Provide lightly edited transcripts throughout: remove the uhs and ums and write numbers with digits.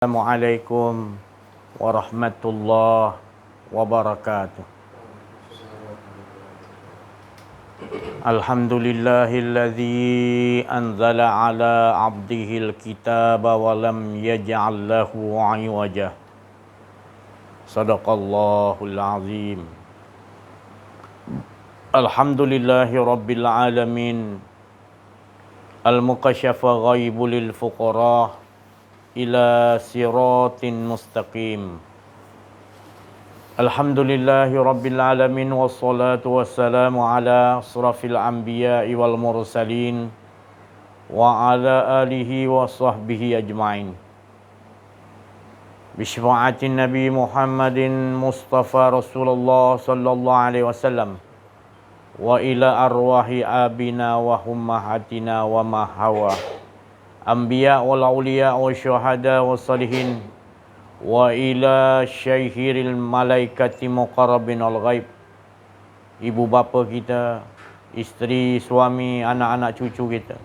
Assalamualaikum warahmatullahi wabarakatuh. Alhamdulillahilladzi anzala ala abdihil kitaba wa lam yaj'al lahu 'iwaja. Sadaqallahul azim. Alhamdulillahi rabbil alamin. Al-mukasyafa ghaibu lil fuqara ila siratin mustaqim. Alhamdulillahi rabbil alamin wassalatu wassalamu ala asrafil anbiya'i wal mursalin wa ala alihi wa sahbihi ajma'in. Bisma'atin Nabi Muhammadin Mustafa Rasulullah sallallahu alaihi wasallam wa ila arwahi abina wa hummahatina wa mahawa anbiya wal awliya wa syuhada wa salihin wa ila syaihiril malaikati muqarrabin al ghaib. Ibu bapa kita, isteri, suami, anak-anak cucu kita,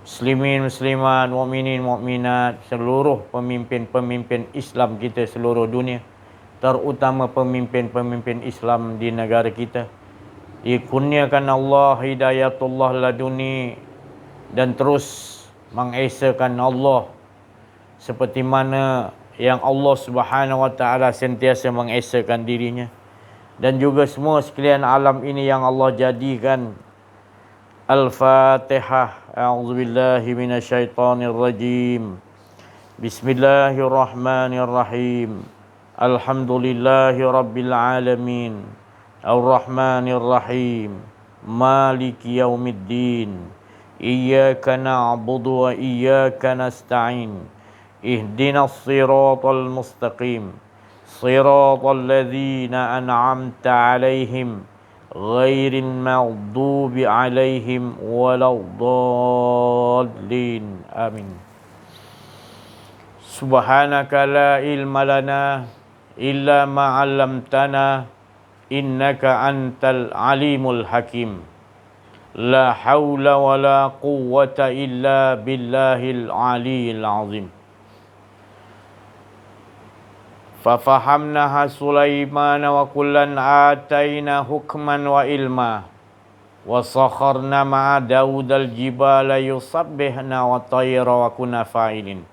muslimin, muslimat, mukminin, mukminat, seluruh pemimpin-pemimpin Islam kita seluruh dunia, terutama pemimpin-pemimpin Islam di negara kita, dikurniakan Allah hidayatullah laduni dan terus mengesakan Allah seperti mana yang Allah Subhanahu wa taala sentiasa mengesakan dirinya, dan juga semua sekalian alam ini yang Allah jadikan. Al-Fatihah. A'udzubillahi minasyaitonir rajim. Bismillahirrahmanirrahim. Alhamdulillahi rabbil alamin. Ar-Rahmanir Rahim. Maliki yaumiddin. Iyyaka na'budu wa iyyaka nasta'in. Ihdinas siratal mustaqim. Siratal ladzina an'amta 'alaihim ghairil maghdubi 'alaihim waladdallin. Amin. Subhanaka la ilma lana illa ma 'allamtana innaka antal alimul hakim. La haula wa la quwwata illa billahil aliyil azim. Fafahamnaha Sulaiman wa kullan ataina hukman wa ilma wa sakharna ma'a Daudal jibala yusabbihna wa tayra wa kunna fa'ilin.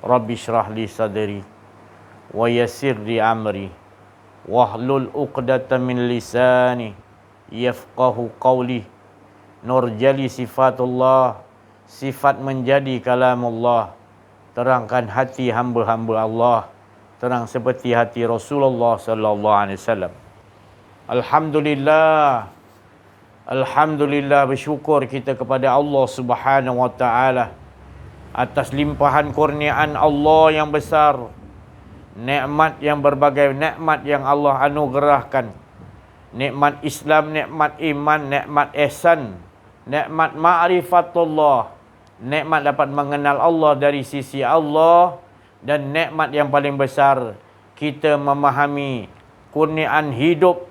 Rabbi shrah li sadri wa yassir li amri wahlul 'uqdatam min lisani yafqahu qawli. Nurjali sifatullah, sifat menjadi kalamullah. Terangkan hati hamba-hamba Allah, terang seperti hati Rasulullah sallallahu alaihi wasallam. Alhamdulillah. Alhamdulillah, bersyukur kita kepada Allah Subhanahu wa taala atas limpahan kurniaan Allah yang besar, nikmat yang berbagai nikmat yang Allah anugerahkan. Nikmat Islam, nikmat iman, nikmat ihsan, nikmat ma'rifatullah, nikmat dapat mengenal Allah dari sisi Allah, dan nikmat yang paling besar kita memahami kurniaan hidup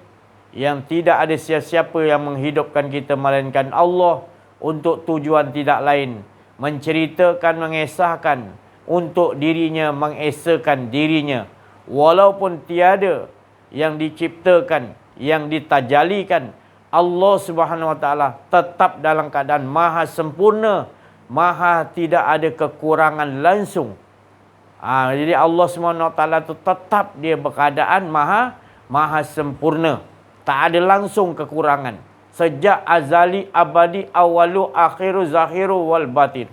yang tidak ada siapa-siapa yang menghidupkan kita melainkan Allah untuk tujuan tidak lain menceritakan, mengesahkan untuk dirinya, mengesakan dirinya, walaupun tiada yang diciptakan, yang ditajalikan. Allah Subhanahu wa taala tetap dalam keadaan maha sempurna, maha tidak ada kekurangan langsung. Jadi Allah Subhanahu wa taala itu tetap dia berkeadaan maha sempurna, tak ada langsung kekurangan. Sejak azali, abadi, awalu, akhiru, zahiru wal batin,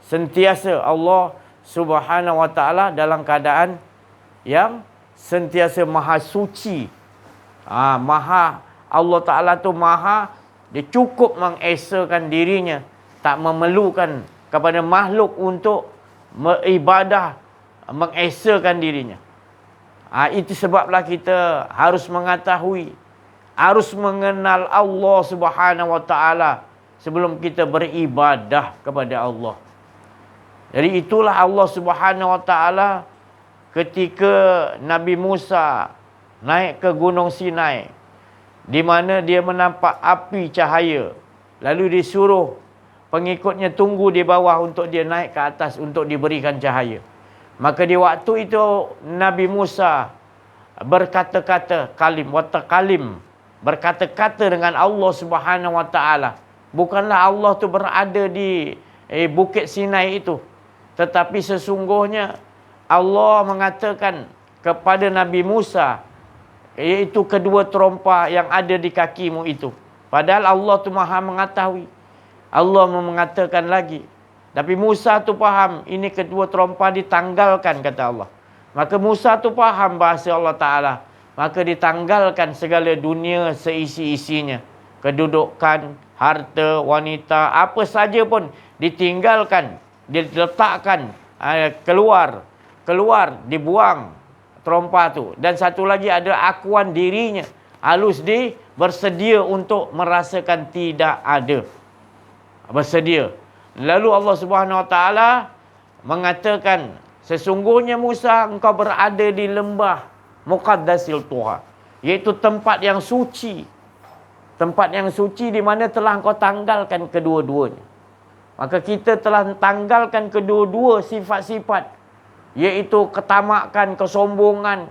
sentiasa Allah Subhanahu wa taala dalam keadaan yang sentiasa maha suci. Allah Ta'ala tu maha, dia cukup mengesakan dirinya, tak memerlukan kepada makhluk untuk beribadah, mengesakan dirinya. Itu sebablah kita harus mengetahui, harus mengenal Allah Subhanahu wa taala sebelum kita beribadah kepada Allah. Jadi itulah Allah Subhanahu wa taala ketika Nabi Musa naik ke Gunung Sinai, di mana dia menampak api cahaya, lalu disuruh pengikutnya tunggu di bawah untuk dia naik ke atas untuk diberikan cahaya. Maka di waktu itu Nabi Musa berkata-kata, kalim wa takalim, berkata-kata dengan Allah Subhanahu wa taala. Bukanlah Allah tu berada di Bukit Sinai itu, tetapi sesungguhnya Allah mengatakan kepada Nabi Musa, iaitu kedua terompa yang ada di kakimu itu. Padahal Allah tu Maha mengetahui. Allah mengatakan lagi, tapi Musa tu faham ini kedua terompa ditanggalkan, kata Allah. Maka Musa tu faham bahasa Allah Ta'ala. Maka ditanggalkan segala dunia seisi-isinya. Kedudukan, harta, wanita, apa saja pun ditinggalkan, diletakkan, keluar, dibuang terompa tu. Dan satu lagi ada akuan dirinya. Halus bersedia untuk merasakan tidak ada. Bersedia. Lalu Allah Subhanahu Wa Taala mengatakan, sesungguhnya Musa, engkau berada di lembah Muqaddasil Tuha, iaitu tempat yang suci. Tempat yang suci di mana telah engkau tanggalkan kedua-duanya. Maka kita telah tanggalkan kedua-dua sifat-sifat, iaitu ketamakan, kesombongan,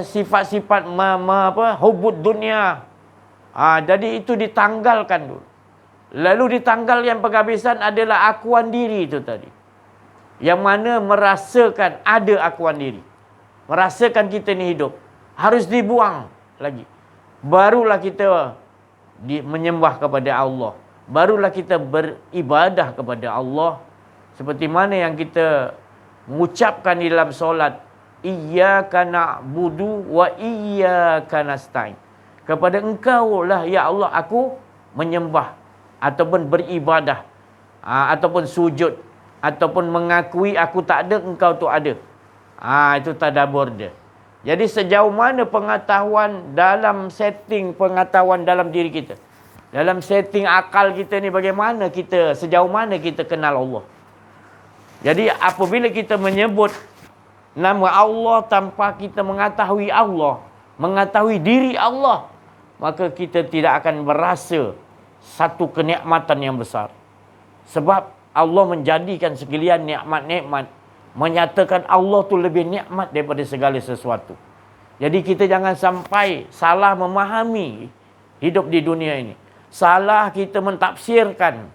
sifat-sifat hubud dunia. Jadi itu ditanggalkan dulu. Lalu ditanggal yang penghabisan adalah akuan diri itu tadi. Yang mana merasakan ada akuan diri. Merasakan kita ni hidup. Harus dibuang lagi. Barulah kita menyembah kepada Allah. Barulah kita beribadah kepada Allah. Seperti mana yang kita mengucapkan di dalam solat. Iyyaka na'budu wa iyyaka nasta'in. Kepada engkau lah ya Allah aku menyembah. Ataupun beribadah. Ataupun sujud. Ataupun mengakui aku tak ada, engkau tu ada. Itu tadabbur dia. Jadi sejauh mana pengetahuan dalam setting pengetahuan dalam diri kita. Dalam setting akal kita ni bagaimana kita, sejauh mana kita kenal Allah. Jadi apabila kita menyebut nama Allah tanpa kita mengetahui Allah, mengetahui diri Allah, maka kita tidak akan merasa satu kenikmatan yang besar. Sebab Allah menjadikan sekalian nikmat-nikmat, menyatakan Allah tu lebih nikmat daripada segala sesuatu. Jadi kita jangan sampai salah memahami hidup di dunia ini. Salah kita mentafsirkan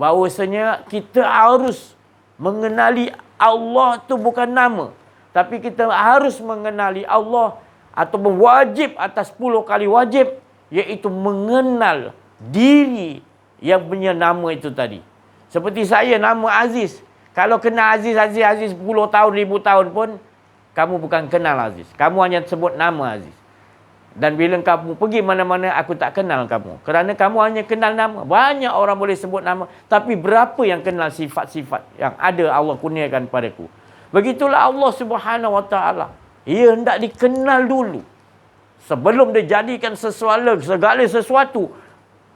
bahawasanya kita harus mengenali Allah tu bukan nama, tapi kita harus mengenali Allah ataupun wajib atas 10 kali wajib, iaitu mengenal diri yang punya nama itu tadi. Seperti saya nama Aziz. Kalau kenal Aziz 10 tahun, 1000 tahun pun kamu bukan kenal Aziz. Kamu hanya sebut nama Aziz. Dan bila kamu pergi mana-mana, aku tak kenal kamu. Kerana kamu hanya kenal nama. Banyak orang boleh sebut nama, tapi berapa yang kenal sifat-sifat yang ada Allah kurniakan padaku. Begitulah Allah Subhanahu Wa Taala. Ia hendak dikenal dulu sebelum dijadikan segala sesuatu.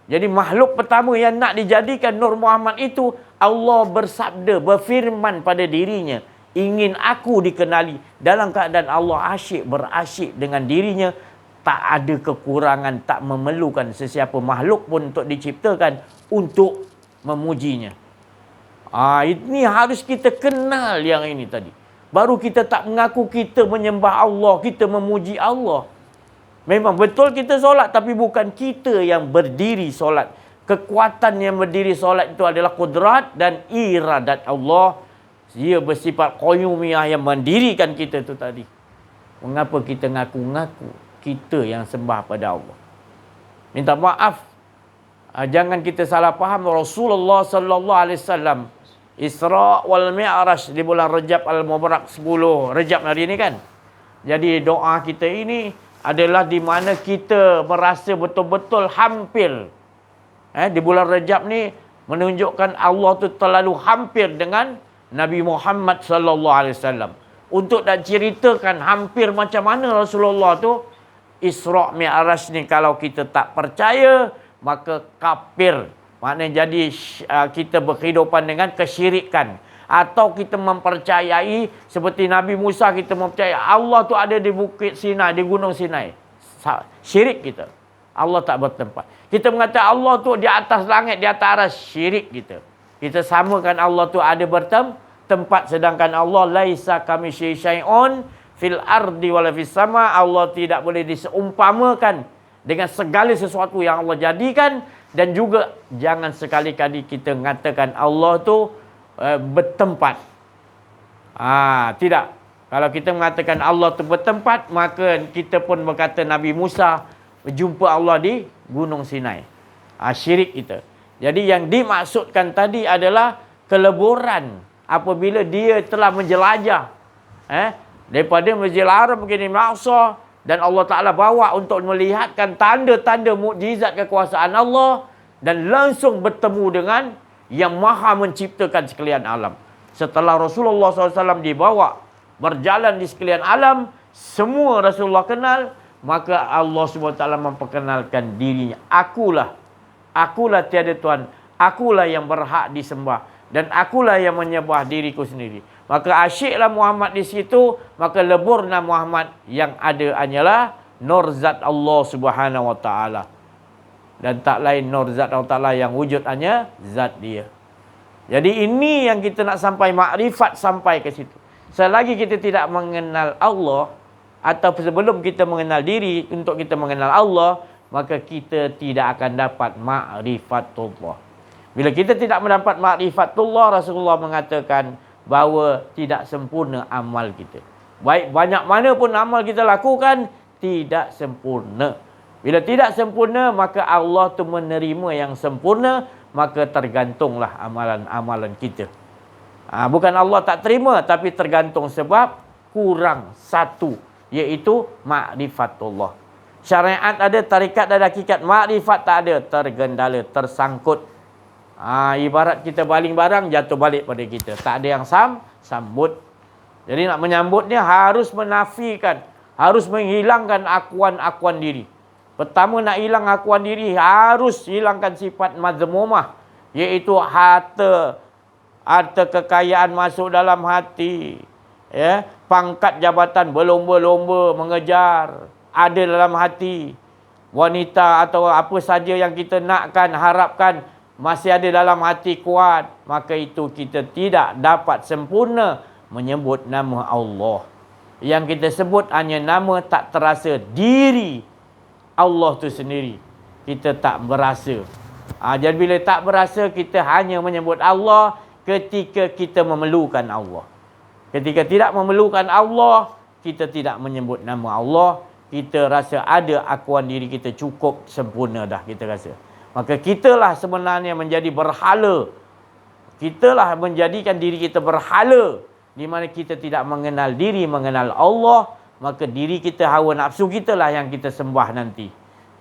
Jadi makhluk pertama yang nak dijadikan Nur Muhammad itu, Allah bersabda, berfirman pada dirinya, ingin aku dikenali. Dalam keadaan Allah berasyik dengan dirinya, tak ada kekurangan, tak memerlukan sesiapa makhluk pun untuk diciptakan untuk memujinya. Ini harus kita kenal yang ini tadi. Baru kita tak mengaku kita menyembah Allah, kita memuji Allah. Memang betul kita solat, tapi bukan kita yang berdiri solat. Kekuatan yang berdiri solat itu adalah kudrat dan iradat Allah. Dia bersifat qayyumiyah yang mendirikan kita itu tadi. Mengapa kita ngaku-ngaku kita yang sembah pada Allah? Minta maaf. Jangan kita salah faham. Rasulullah sallallahu alaihi wasallam Isra wal Mi'raj di bulan Rajab al-Mubarak 10 Rajab hari ini kan. Jadi doa kita ini adalah di mana kita merasa betul-betul hampir. Di bulan Rajab ni menunjukkan Allah tu terlalu hampir dengan Nabi Muhammad sallallahu alaihi wasallam. Untuk nak ceritakan hampir macam mana Rasulullah tu, Isra Mi'raj ni kalau kita tak percaya, maka kafir. Maknanya jadi kita berkehidupan dengan kesyirikan. Atau kita mempercayai seperti Nabi Musa, kita mempercayai Allah tu ada di Bukit Sinai, di Gunung Sinai. Syirik kita. Allah tak bertempat. Kita mengatakan Allah tu di atas langit, di atas aras, syirik kita. Kita samakan Allah tu ada tempat, sedangkan Allah laisa kamitslihi syai'un fil ardi wala fis sama. Allah tidak boleh diseumpamakan dengan segala sesuatu yang Allah jadikan. Dan juga jangan sekali-kali kita mengatakan Allah tu bertempat. Tidak. Kalau kita mengatakan Allah tu bertempat, maka kita pun berkata Nabi Musa jumpa Allah di Gunung Sinai. Syirik kita. Jadi yang dimaksudkan tadi adalah keleburan apabila dia telah menjelajah daripada Masjidil Haram ke Aqsa, dan Allah Ta'ala bawa untuk melihatkan tanda-tanda mukjizat kekuasaan Allah, dan langsung bertemu dengan yang maha menciptakan sekalian alam. Setelah Rasulullah SAW dibawa berjalan di sekalian alam, semua Rasulullah kenal, maka Allah SWT memperkenalkan dirinya. Akulah tiada Tuhan, akulah yang berhak disembah, dan akulah yang menyembah diriku sendiri. Maka asyiklah Muhammad di situ, maka leburlah Muhammad, yang ada hanyalah nur zat Allah Subhanahu wa taala. Dan tak lain nur zat Allah Taala yang wujud hanya zat dia. Jadi ini yang kita nak sampai makrifat, sampai ke situ. Selagi kita tidak mengenal Allah, atau sebelum kita mengenal diri untuk kita mengenal Allah, maka kita tidak akan dapat ma'rifatullah. Bila kita tidak mendapat ma'rifatullah, Rasulullah mengatakan bahawa tidak sempurna amal kita. Baik banyak mana pun amal kita lakukan, tidak sempurna. Bila tidak sempurna, maka Allah tu menerima yang sempurna, maka tergantunglah amalan-amalan kita. Bukan Allah tak terima, tapi tergantung sebab kurang satu, iaitu ma'rifatullah. Syariat ada, tarikat ada, hakikat. Makrifat tak ada, tergendala, tersangkut. Ibarat kita baling barang, jatuh balik pada kita. Tak ada yang sambut. Jadi nak menyambutnya harus menafikan, harus menghilangkan akuan-akuan diri. Pertama nak hilang akuan diri, harus hilangkan sifat mazmumah, iaitu harta kekayaan masuk dalam hati, pangkat jabatan berlomba-lomba mengejar ada dalam hati. Wanita atau apa saja yang kita nakkan, harapkan, masih ada dalam hati kuat, maka itu kita tidak dapat sempurna menyebut nama Allah. Yang kita sebut hanya nama, tak terasa diri Allah tu sendiri. Kita tak berasa. Jadi bila tak berasa, kita hanya menyebut Allah ketika kita memerlukan Allah. Ketika tidak memerlukan Allah, kita tidak menyebut nama Allah. Kita rasa ada akuan diri kita cukup sempurna dah, kita rasa. Maka kitalah sebenarnya menjadi berhala. Kitalah menjadikan diri kita berhala, di mana kita tidak mengenal diri, mengenal Allah. Maka diri kita, hawa nafsu kita lah yang kita sembah nanti.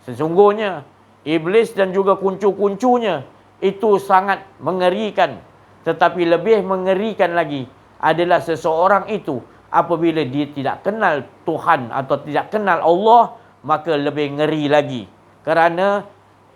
Sesungguhnya iblis dan juga kuncu-kuncunya itu sangat mengerikan. Tetapi lebih mengerikan lagi adalah seseorang itu apabila dia tidak kenal Tuhan atau tidak kenal Allah, maka lebih ngeri lagi. Kerana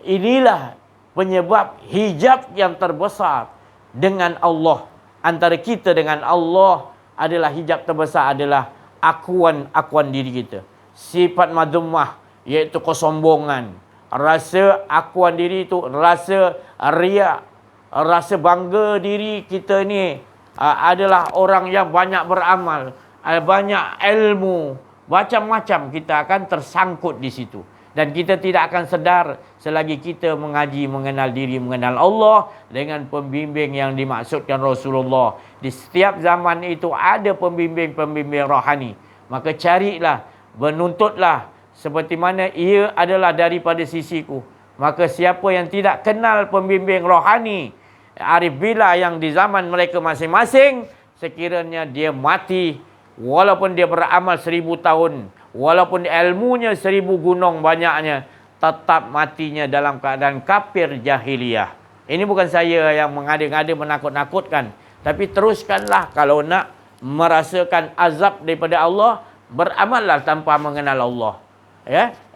inilah penyebab hijab yang terbesar dengan Allah. Antara kita dengan Allah adalah hijab terbesar, adalah akuan diri kita. Sifat madhumah, iaitu kesombongan. Rasa akuan diri itu, rasa riak, rasa bangga diri kita ni adalah orang yang banyak beramal, banyak ilmu, macam-macam, kita akan tersangkut di situ. Dan kita tidak akan sedar selagi kita mengaji, mengenal diri, mengenal Allah dengan pembimbing yang dimaksudkan Rasulullah. Di setiap zaman itu ada pembimbing-pembimbing rohani. Maka carilah, menuntutlah seperti mana ia adalah daripada sisiku. Maka siapa yang tidak kenal pembimbing rohani, arif billah yang di zaman mereka masing-masing, sekiranya dia mati, walaupun dia beramal 1000 tahun, walaupun ilmunya 1000 gunung banyaknya, tetap matinya dalam keadaan kafir jahiliyah. Ini bukan saya yang mengada-ngada menakut-nakutkan, tapi teruskanlah kalau nak merasakan azab daripada Allah, beramallah tanpa mengenal Allah.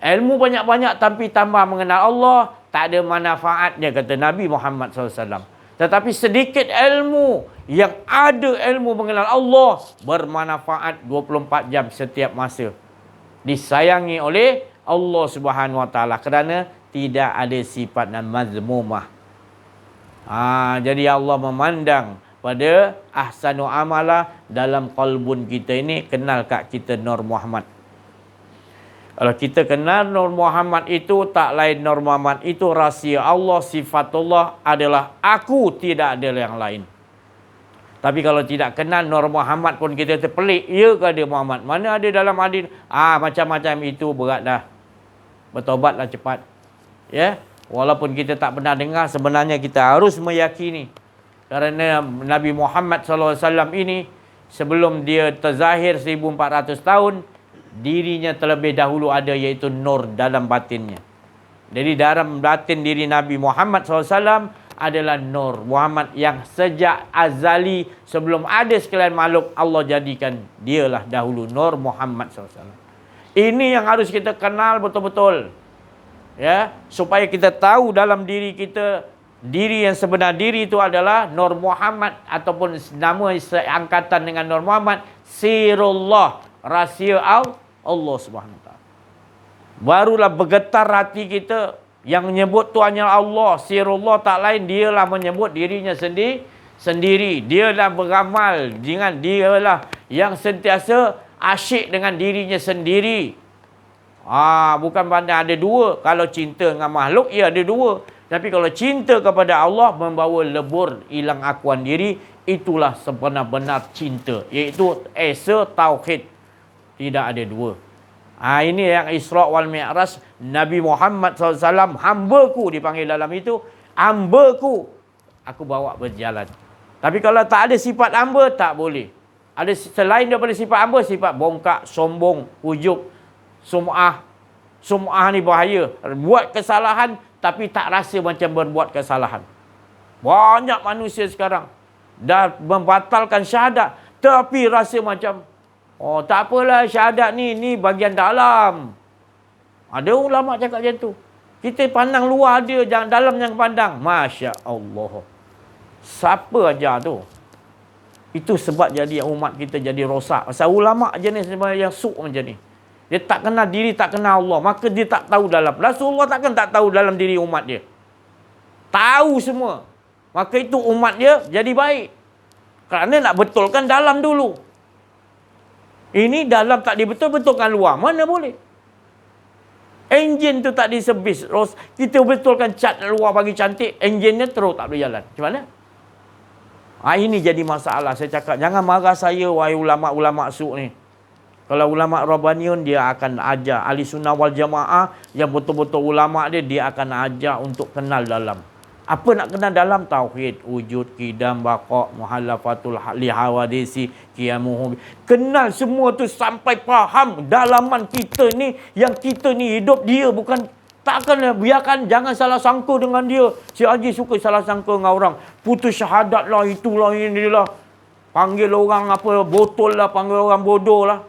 Ilmu banyak-banyak tapi tanpa mengenal Allah, tak ada manfaatnya, kata Nabi Muhammad SAW. Tetapi sedikit ilmu yang ada ilmu mengenal Allah, bermanfaat 24 jam setiap masa. Disayangi oleh Allah Subhanahu wa taala kerana tidak ada sifat dan mazmumah. Jadi Allah memandang pada ahsanu amala dalam qalbun kita ini, kenal kat kita Nur Muhammad. Kalau kita kenal Nur Muhammad itu, tak lain Nur Muhammad itu rahsia Allah, sifatullah adalah aku, tidak ada yang lain. Tapi kalau tidak kenal Nur Muhammad pun kita terpelik, ya ke ada Muhammad? Mana ada dalam hadis? Macam-macam itu berat dah. Bertobatlah cepat. Ya, walaupun kita tak pernah dengar, sebenarnya kita harus meyakini. Kerana Nabi Muhammad SAW ini, sebelum dia terzahir 1400 tahun, dirinya terlebih dahulu ada, iaitu nur dalam batinnya. Jadi dalam batin diri Nabi Muhammad SAW adalah nur Muhammad yang sejak azali, sebelum ada sekalian makhluk, Allah jadikan dialah dahulu Nur Muhammad SAW. Ini yang harus kita kenal betul-betul, ya, supaya kita tahu dalam diri kita, diri yang sebenar diri itu adalah Nur Muhammad, ataupun nama seangkatan dengan Nur Muhammad, sirullah, rahsia Allah Subhanahu Wa Taala. Barulah bergetar hati kita. Yang menyebut tu hanya Allah. Sirullah tak lain, dialah menyebut dirinya sendiri. Dialah beramal dengan, dialah yang sentiasa asyik dengan dirinya sendiri. Bukan pandang ada dua. Kalau cinta dengan makhluk, ia ada dua. Tapi kalau cinta kepada Allah, membawa lebur, hilang akuan diri, itulah sebenar-benar cinta. Iaitu esa tauhid. Tidak ada dua. Ini yang Isra wal Mi'raj. Nabi Muhammad SAW, hamba-Ku dipanggil dalam itu. Hamba-Ku, aku bawa berjalan. Tapi kalau tak ada sifat hamba, tak boleh. Ada selain daripada sifat hamba, sifat bongkak, sombong, ujub, sum'ah. Sum'ah ni bahaya. Buat kesalahan, tapi tak rasa macam berbuat kesalahan. Banyak manusia sekarang dah membatalkan syahadat, tapi rasa macam, tak apalah, syahadat ni bagian dalam. Ada ulama cakap macam tu. Kita pandang luar dia, jangan dalam yang pandang. Masya Allah. Siapa ajar tu? Itu sebab jadi umat kita jadi rosak. Pasal ulama jenis yang suk macam ni. Dia tak kenal diri, tak kenal Allah. Maka dia tak tahu dalam. Rasulullah takkan tak tahu dalam diri umat dia. Tahu semua. Maka itu umat dia jadi baik. Kerana nak betulkan dalam dulu. Ini dalam tak dibetul-betulkan luar. Mana boleh? Enjin tu tak diservis. Kita betulkan cat luar bagi cantik, enjinnya terus tak boleh jalan. Macam mana? Ini jadi masalah. Saya cakap, jangan marah saya, wahai ulama-ulama suk ni. Kalau ulama Rabbaniyun, dia akan ajar. Ahli sunnah wal jamaah, yang betul-betul ulama dia akan ajar untuk kenal dalam. Apa nak kenal dalam? Tauhid, wujud, qidam, baqa', muhalafatul lihawadisi, qiyamuhum. Kenal semua tu sampai faham dalaman kita ni, yang kita ni hidup dia, bukan, takkan biarkan, jangan salah sangka dengan dia. Si Haji suka salah sangka dengan orang. Putus syahadat lah, itulah, inilah. Panggil orang apa, botol lah, panggil orang bodoh lah.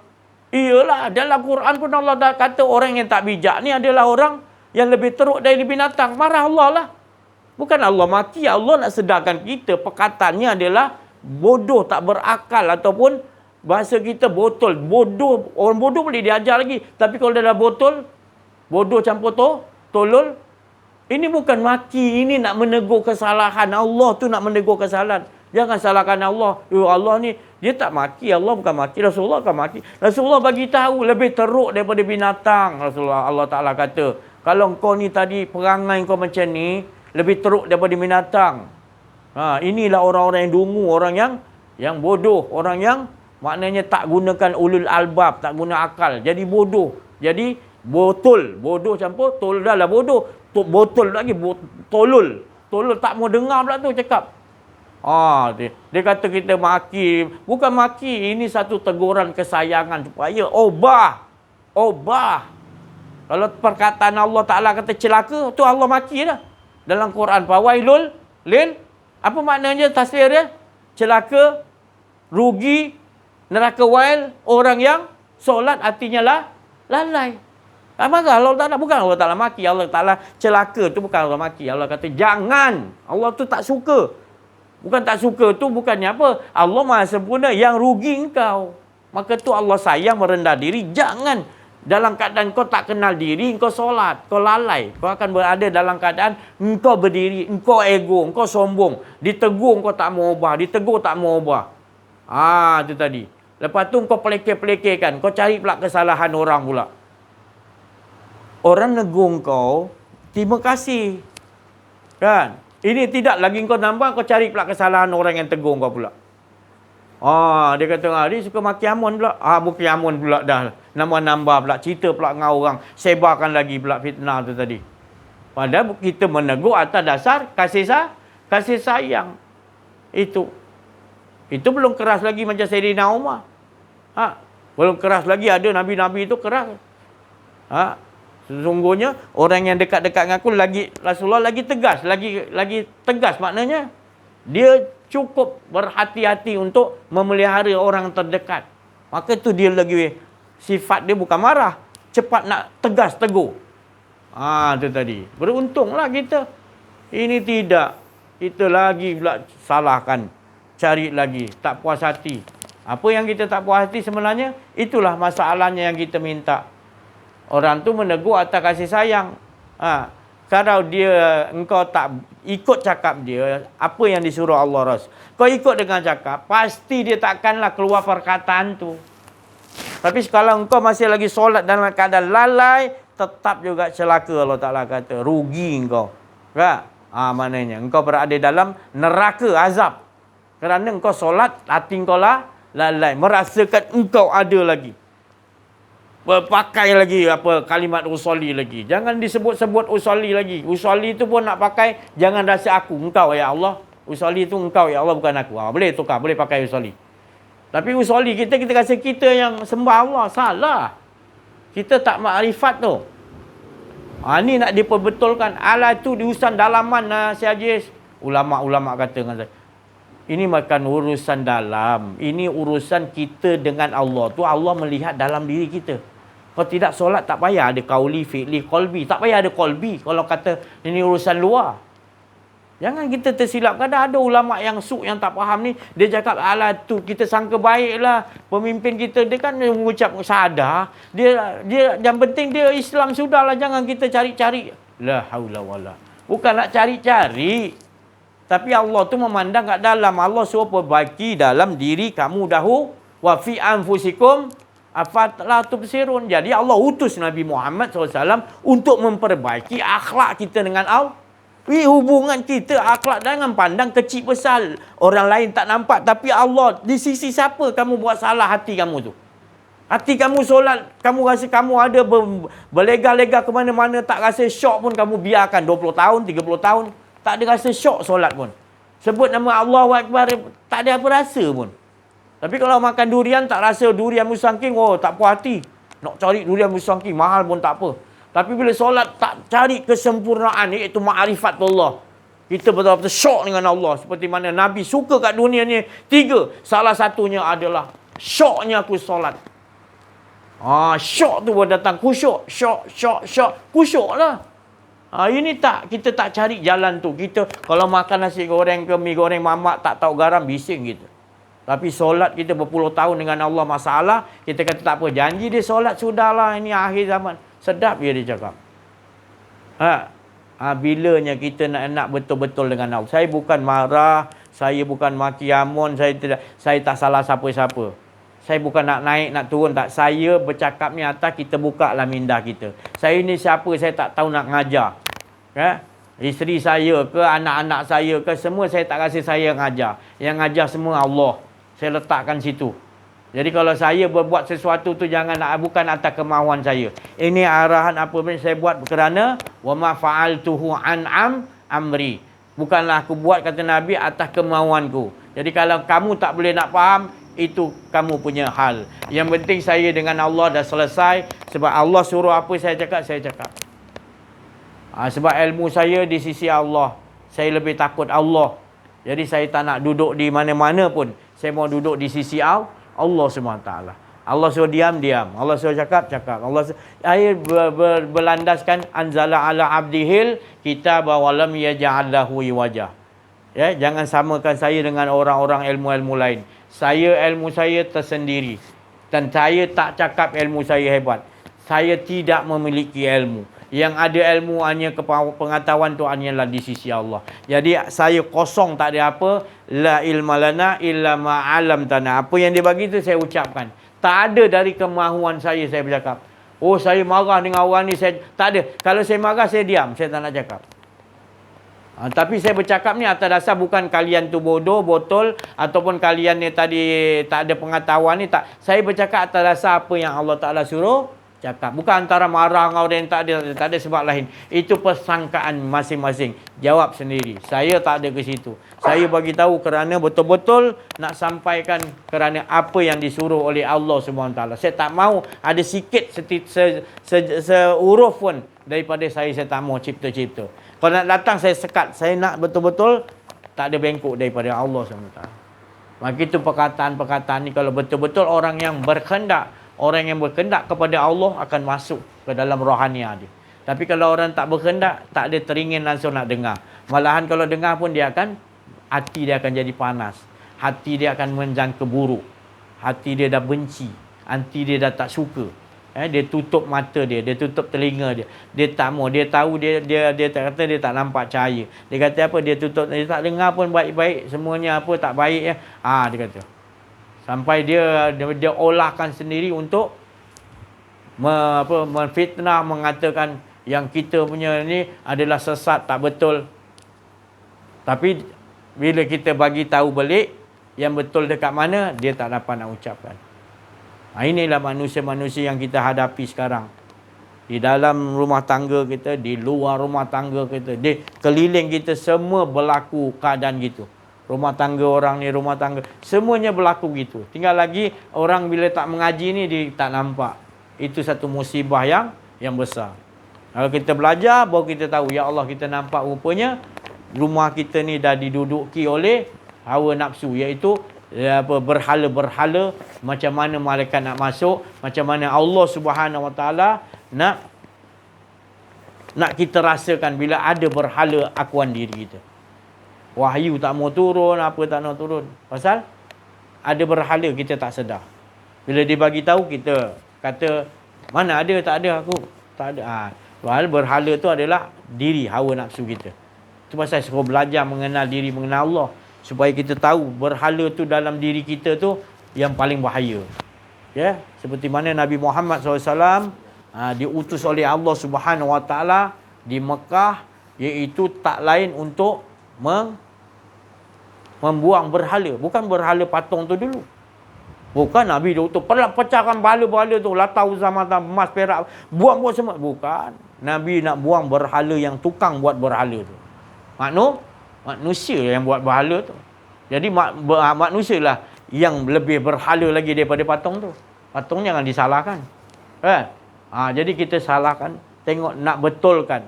Iyalah, dalam Quran pun Allah dah kata orang yang tak bijak ni adalah orang yang lebih teruk dari binatang. Marah Allah lah. Bukan Allah maki, Allah nak sedarkan kita. Perkataannya adalah bodoh, tak berakal, ataupun bahasa kita botol. Bodoh, orang bodoh boleh diajar lagi. Tapi kalau dalam botol, bodoh campur tolol, ini bukan maki, ini nak menegur kesalahan. Allah tu nak menegur kesalahan. Jangan salahkan Allah. Allah ni, dia tak maki. Allah bukan maki. Rasulullah bukan maki. Rasulullah bagi tahu lebih teruk daripada binatang. Rasulullah, Allah Ta'ala kata, kalau kau ni tadi, perangai kau macam ni, lebih teruk daripada binatang. Inilah orang-orang yang dungu, orang yang bodoh, orang yang maknanya tak gunakan ulul albab, tak guna akal. Jadi bodoh. Jadi botol, bodoh campur tolol, dah lah bodoh. Botol lagi, tolol. Tolol tak mau dengar pula tu cakap. Dia kata kita maki. Bukan maki, ini satu teguran kesayangan supaya obah. Kalau perkataan Allah Ta'ala kata celaka, tu Allah maki dah. Dalam Quran, fawailul lil, apa maknanya tafsir dia? Celaka, rugi, neraka wail, orang yang solat artinya lalai. Marah Allah Ta'ala, bukan Allah Ta'ala maki. Allah Ta'ala celaka tu bukan Allah maki. Allah kata jangan. Allah tu tak suka. Bukan tak suka tu bukannya apa? Allah Maha Sempurna, yang rugi engkau. Maka tu Allah sayang, merendah diri. Jangan Dalam keadaan kau tak kenal diri, kau solat, kau lalai. Kau akan berada dalam keadaan engkau berdiri, engkau ego, engkau sombong. Ditegur kau tak mau ubah, ditegur tak mau ubah. Itu tadi. Lepas tu kau pelekeh-pelekehkan, kau cari pula kesalahan orang pula. Orang negur kau, terima kasih. Kan? Ini tidak lagi kau nampak, kau cari pula kesalahan orang yang tegur kau pula. Dia kata, dia suka maki Amun pula. Maki Amun pula dah. Nambah-nambah pula. Cerita pula dengan orang. Sebarkan lagi pula fitnah tu tadi. Padahal kita menegur atas dasar kasih sayang. Itu belum keras lagi macam Sayyidina Umar. Belum keras lagi. Ada Nabi-Nabi itu keras. Sesungguhnya orang yang dekat-dekat dengan aku Rasulullah lagi tegas. Lagi tegas maknanya. Dia cukup berhati-hati untuk memelihara orang terdekat. Maka tu dia lagi, sifat dia bukan marah. Cepat nak tegas, tegur. Tu tadi. Beruntunglah kita. Ini tidak. Kita lagi pula salahkan. Cari lagi. Tak puas hati. Apa yang kita tak puas hati sebenarnya? Itulah masalahnya yang kita minta. Orang tu menegur atas kasih sayang. Kalau engkau tak ikut cakap dia, apa yang disuruh Allah Ras. Kau ikut dengan cakap, pasti dia takkanlah keluar perkataan tu. Tapi kalau engkau masih lagi solat dalam keadaan lalai, tetap juga celaka Allah Ta'ala kata. Rugi engkau. Tak? Maknanya engkau berada dalam neraka azab. Kerana engkau solat, hati engkau lalai. Merasakan engkau ada lagi. Pakai lagi kalimat usolli lagi. Jangan disebut-sebut usolli lagi. Usolli itu pun nak pakai, jangan rasa aku, engkau ya Allah. Usolli itu engkau ya Allah, bukan aku. Boleh tukar, boleh pakai usolli. Tapi usolli kita rasa kita yang sembah Allah. Salah. Kita tak makrifat tu. Ni nak diperbetulkan. Alah tu diurusan dalaman si Haji. Ulama-ulama kata dengan saya. Ini bukan urusan dalam. Ini urusan kita dengan Allah. Tu Allah melihat dalam diri kita. Kalau tidak solat tak payah ada qauli, fi'li, qalbi. Tak payah ada qalbi kalau kata ini urusan luar. Jangan kita tersilap. Kadang ada ulama yang yang tak faham ni. Dia cakap, alah tu kita sangka baiklah. Pemimpin kita dia kan mengucap sadar. Dia yang penting dia Islam sudahlah. Jangan kita cari-cari. La haula wala. Bukan nak cari-cari. Tapi Allah tu memandang kat dalam. Allah suruh perbaiki dalam diri kamu dahulu. Wa fi anfusikum afatlah tubsirun. Jadi Allah utus Nabi Muhammad SAW untuk memperbaiki akhlak kita dengan Allah. Hubungan kita, akhlak, jangan pandang kecil besar. Orang lain tak nampak. Tapi Allah, di sisi siapa kamu buat salah hati kamu tu? Hati kamu solat, kamu rasa kamu ada berlega-lega ke mana-mana, tak rasa syok pun kamu biarkan 20 tahun, 30 tahun. Tak ada rasa syok solat pun. Sebut nama Allahu Akbar, tak ada apa rasa pun. Tapi kalau makan durian, tak rasa durian musangking, tak puas hati. Nak cari durian musangking, mahal pun tak apa. Tapi bila solat, tak cari kesempurnaan, iaitu ma'rifat Allah. Kita betul-betul syok dengan Allah. Seperti mana Nabi suka kat dunia ni. 3. Salah satunya adalah syoknya aku solat. Syok tu pun datang. Kusyuk. Syok. Kusyuk lah. Ini tak. Kita tak cari jalan tu. Kita kalau makan nasi goreng ke mi goreng mamak tak tahu garam, bising kita. Tapi solat kita berpuluh tahun dengan Allah masalah. Kita kata tak apa. Janji dia solat sudahlah. Ini akhir zaman. Sedap dia cakap. Bilanya kita nak betul-betul dengan Allah. Saya bukan marah. Saya bukan maki Amun. Saya tak salah siapa-siapa. Saya bukan nak naik, nak turun. Tak. Saya bercakap ni atas kita buka lah minda kita. Saya ni siapa, saya tak tahu nak ngajar. Isteri saya ke, anak-anak saya ke, semua saya tak rasa saya ngajar. Yang ngajar semua Allah. Saya letakkan situ. Jadi kalau saya berbuat sesuatu tu bukan atas kemahuan saya. Ini arahan apa pun saya buat kerana wa ma fa'altuhu an amri. Bukanlah aku buat kata Nabi atas kemahuanku. Jadi kalau kamu tak boleh nak faham, itu kamu punya hal. Yang penting saya dengan Allah dah selesai. Sebab Allah suruh apa saya cakap, saya cakap. Sebab ilmu saya di sisi Allah. Saya lebih takut Allah. Jadi saya tak nak duduk di mana-mana pun. Saya mau duduk di sisi Allah SWT. Allah suruh diam. Allah suruh cakap. Allah ayat berlandaskan anzala ala abdihil kitab wa lam yaj'al lahu iwaja. Ya, jangan samakan saya dengan orang-orang ilmu-ilmu lain. Ilmu saya tersendiri. Dan saya tak cakap ilmu saya hebat. saya tidak memiliki ilmu. Yang ada ilmu hanya pengetahuan tu hanyalah di sisi Allah. Jadi saya kosong, tak ada apa. La ilma lana illa ma 'allamtana. Apa yang dia bagi tu saya ucapkan. Tak ada dari kemahuan saya bercakap. Oh, saya marah dengan orang ni, saya tak ada. Kalau saya marah, saya diam, saya tak nak cakap. Tapi saya bercakap ni atas dasar bukan kalian tu bodoh, botol, ataupun kalian ni tadi tak ada pengetahuan ni, tak. Saya bercakap atas dasar apa yang Allah Ta'ala suruh cakap. Bukan antara marah dengan orang yang tak ada sebab lain. Itu persangkaan masing-masing. Jawab sendiri. Saya tak ada ke situ. Saya bagi tahu kerana betul-betul nak sampaikan kerana apa yang disuruh oleh Allah SWT. Saya tak mau ada sikit seuruf pun daripada saya tak mau cipta-cipta. Kalau nak datang saya sekat. Saya nak betul-betul tak ada bengkok daripada Allah SWT. Maka itu perkataan-perkataan ni kalau betul-betul orang yang berkehendak, orang yang berkehendak kepada Allah akan masuk ke dalam rohaniah dia. Tapi kalau orang tak berkehendak, tak ada teringin langsung nak dengar. Malahan kalau dengar pun hati dia akan jadi panas. Hati dia akan menjangka buruk. Hati dia dah benci. Hati dia dah tak suka. Dia tutup mata dia tutup telinga dia. Dia tak mau, dia tahu dia tak kata dia tak nampak cahaya. Dia kata apa? Dia tutup, dia tak dengar pun baik-baik, semuanya apa tak baik ya. Dia kata. Sampai dia olahkan sendiri untuk menfitnah, mengatakan yang kita punya ni adalah sesat, tak betul. Tapi bila kita bagi tahu balik yang betul dekat mana, dia tak dapat nak ucapkan. Inilah manusia-manusia yang kita hadapi sekarang. Di dalam rumah tangga kita, di luar rumah tangga kita, di keliling kita, semua berlaku keadaan gitu. Rumah tangga orang ni, rumah tangga, semuanya berlaku gitu. Tinggal lagi orang bila tak mengaji ni, dia tak nampak. Itu satu musibah yang besar. Kalau kita belajar, baru kita tahu, ya Allah, kita nampak rupanya rumah kita ni dah diduduki oleh hawa nafsu, iaitu berhala-berhala. Macam mana malaikat nak masuk, macam mana Allah Subhanahu Wa Taala nak kita rasakan bila ada berhala akuan diri kita. Wahyu tak mau turun, apa tak mau turun. Pasal ada berhala kita tak sedar. Bila dia bagi tahu, kita kata, mana ada, tak ada aku. Tak ada. Soal berhala tu adalah diri, hawa nafsu kita. Itu pasal suruh belajar mengenal diri, mengenal Allah. Supaya kita tahu berhala tu dalam diri kita tu yang paling bahaya. Ya, seperti mana Nabi Muhammad SAW diutus oleh Allah Subhanahu Wa Taala di Mekah, iaitu tak lain untuk membuang berhala. Bukan berhala patung tu dulu. Bukan Nabi dia tu pecahkan berhala-berhala tu, Lata, Uzza, Manat, emas, perak, buang semua. Bukan. Nabi nak buang berhala yang tukang buat berhala tu. Manusia yang buat berhala tu. Jadi manusia lah yang lebih berhala lagi daripada patung tu. Patung jangan disalahkan. Jadi kita salahkan, tengok nak betulkan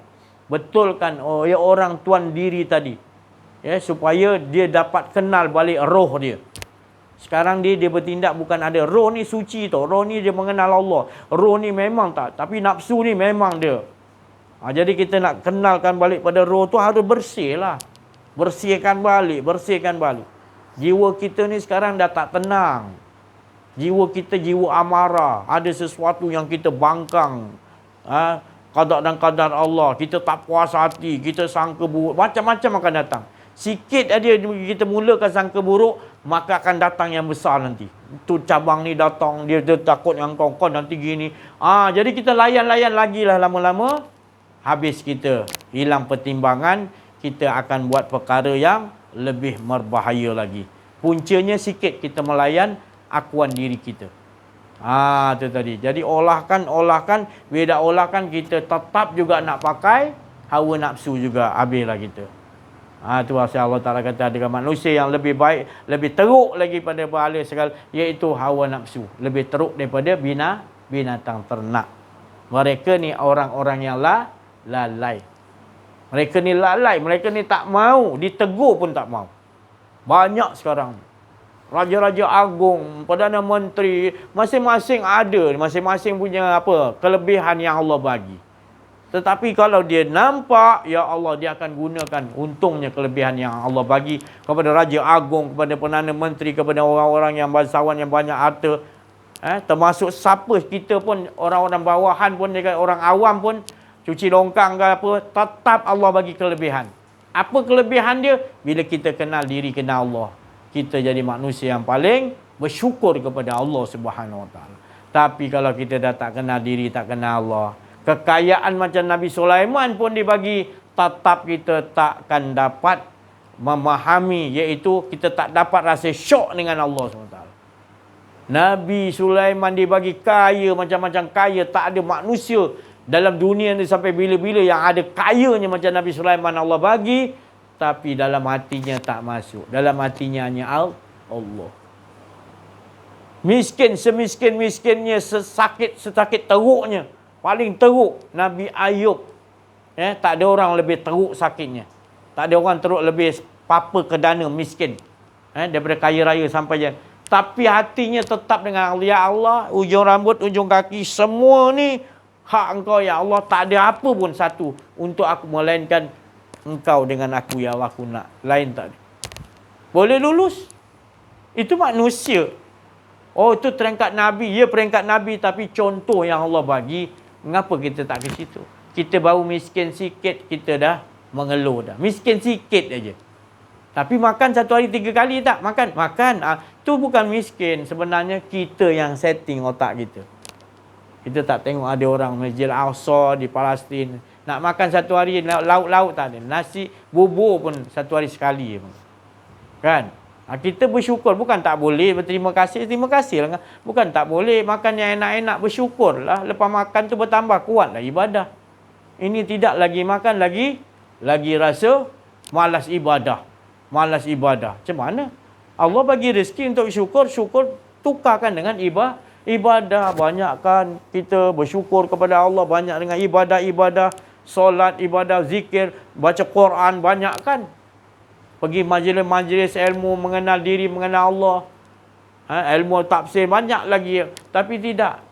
orang tuan diri tadi. Ya, supaya dia dapat kenal balik roh dia. Sekarang dia bertindak bukan ada. Roh ni suci tau. Roh ni dia mengenal Allah. Roh ni memang tak. Tapi nafsu ni memang dia. Jadi kita nak kenalkan balik pada roh tu harus bersih lah. Bersihkan balik. Jiwa kita ni sekarang dah tak tenang. Jiwa kita jiwa amarah. Ada sesuatu yang kita bangkang. Qada dan qadar Allah. Kita tak puas hati. Kita sangka buruk. Macam-macam akan datang. Sikit aja kita mulakan sangka buruk, maka akan datang yang besar nanti. Tu cabang ni datang, dia takut dengan kau nanti gini. Jadi kita layan-layan lagi lah lama-lama. Habis kita hilang pertimbangan, kita akan buat perkara yang lebih berbahaya lagi. Puncanya sikit kita melayan akuan diri kita. Itu tadi. Jadi olahkan. Bila dah olahkan, kita tetap juga nak pakai hawa nafsu juga. Habislah kita. Itu pasal Allah Ta'ala kata ada manusia yang lebih baik, lebih teruk lagi pada berhala segala, iaitu hawa nafsu. Lebih teruk daripada binatang ternak. Mereka ni orang-orang yang lalai. Mereka ni lalai. Mereka ni tak mau. Ditegur pun tak mau. Banyak sekarang. Raja-raja agung, Perdana Menteri, masing-masing ada. Masing-masing punya kelebihan yang Allah bagi. Tetapi kalau dia nampak, ya Allah, dia akan gunakan untungnya kelebihan yang Allah bagi kepada Raja Agung, kepada Perdana Menteri, kepada orang-orang yang bangsawan yang banyak harta. Termasuk siapa kita pun, orang-orang bawahan pun, orang awam pun, cuci longkang ke apa, tetap Allah bagi kelebihan. Apa kelebihan dia? Bila kita kenal diri, kenal Allah, kita jadi manusia yang paling bersyukur kepada Allah Subhanahu Wa Taala. Tapi kalau kita dah tak kenal diri, tak kenal Allah, kekayaan macam Nabi Sulaiman pun dibagi, tetap kita takkan dapat memahami, iaitu kita tak dapat rasa syok dengan Allah SWT. Nabi Sulaiman dibagi kaya, macam-macam kaya. Tak ada manusia dalam dunia ni sampai bila-bila yang ada kayanya macam Nabi Sulaiman Allah bagi. Tapi dalam hatinya tak masuk. Dalam hatinya hanya Allah. Miskin semiskin-miskinnya, sesakit teruknya, paling teruk Nabi Ayub. Tak ada orang lebih teruk sakitnya. Tak ada orang teruk lebih papa kedana miskin. Daripada kaya raya sampai je. Tapi hatinya tetap dengan Allah. Ya Allah, ujung rambut, ujung kaki, semua ni hak Engkau ya Allah. Tak ada apa pun satu untuk aku, melainkan Engkau dengan aku ya Allah, aku nak. Lain tak ada. Boleh lulus. Itu manusia. Oh, itu peringkat Nabi. Ya, peringkat Nabi. Tapi contoh yang Allah bagi, mengapa kita tak ke situ? Kita baru miskin sikit, kita dah mengeluh dah. Miskin sikit aja. Tapi makan satu hari 3 kali tak? Makan. Itu bukan miskin. Sebenarnya kita yang setting otak kita. Kita tak tengok ada orang Masjid Al-Aqsa di Palestin. Nak makan satu hari, lauk-lauk tak ada. Nasi, bubur pun satu hari sekali. Kan? Kita bersyukur. Bukan tak boleh berterima kasih. Terima kasih lah. Bukan tak boleh makan yang enak-enak. Bersyukur lah. Lepas makan tu bertambah kuat lah ibadah. Ini tidak lagi makan, lagi rasa malas ibadah. Macam mana? Allah bagi rezeki untuk syukur, tukarkan dengan ibadah. Banyakkan kita bersyukur kepada Allah, banyak dengan ibadah, solat, ibadah, zikir, baca Quran, banyakkan. Pergi majlis-majlis ilmu, mengenal diri, mengenal Allah. Ilmu tafsir, banyak lagi. Tapi tidak.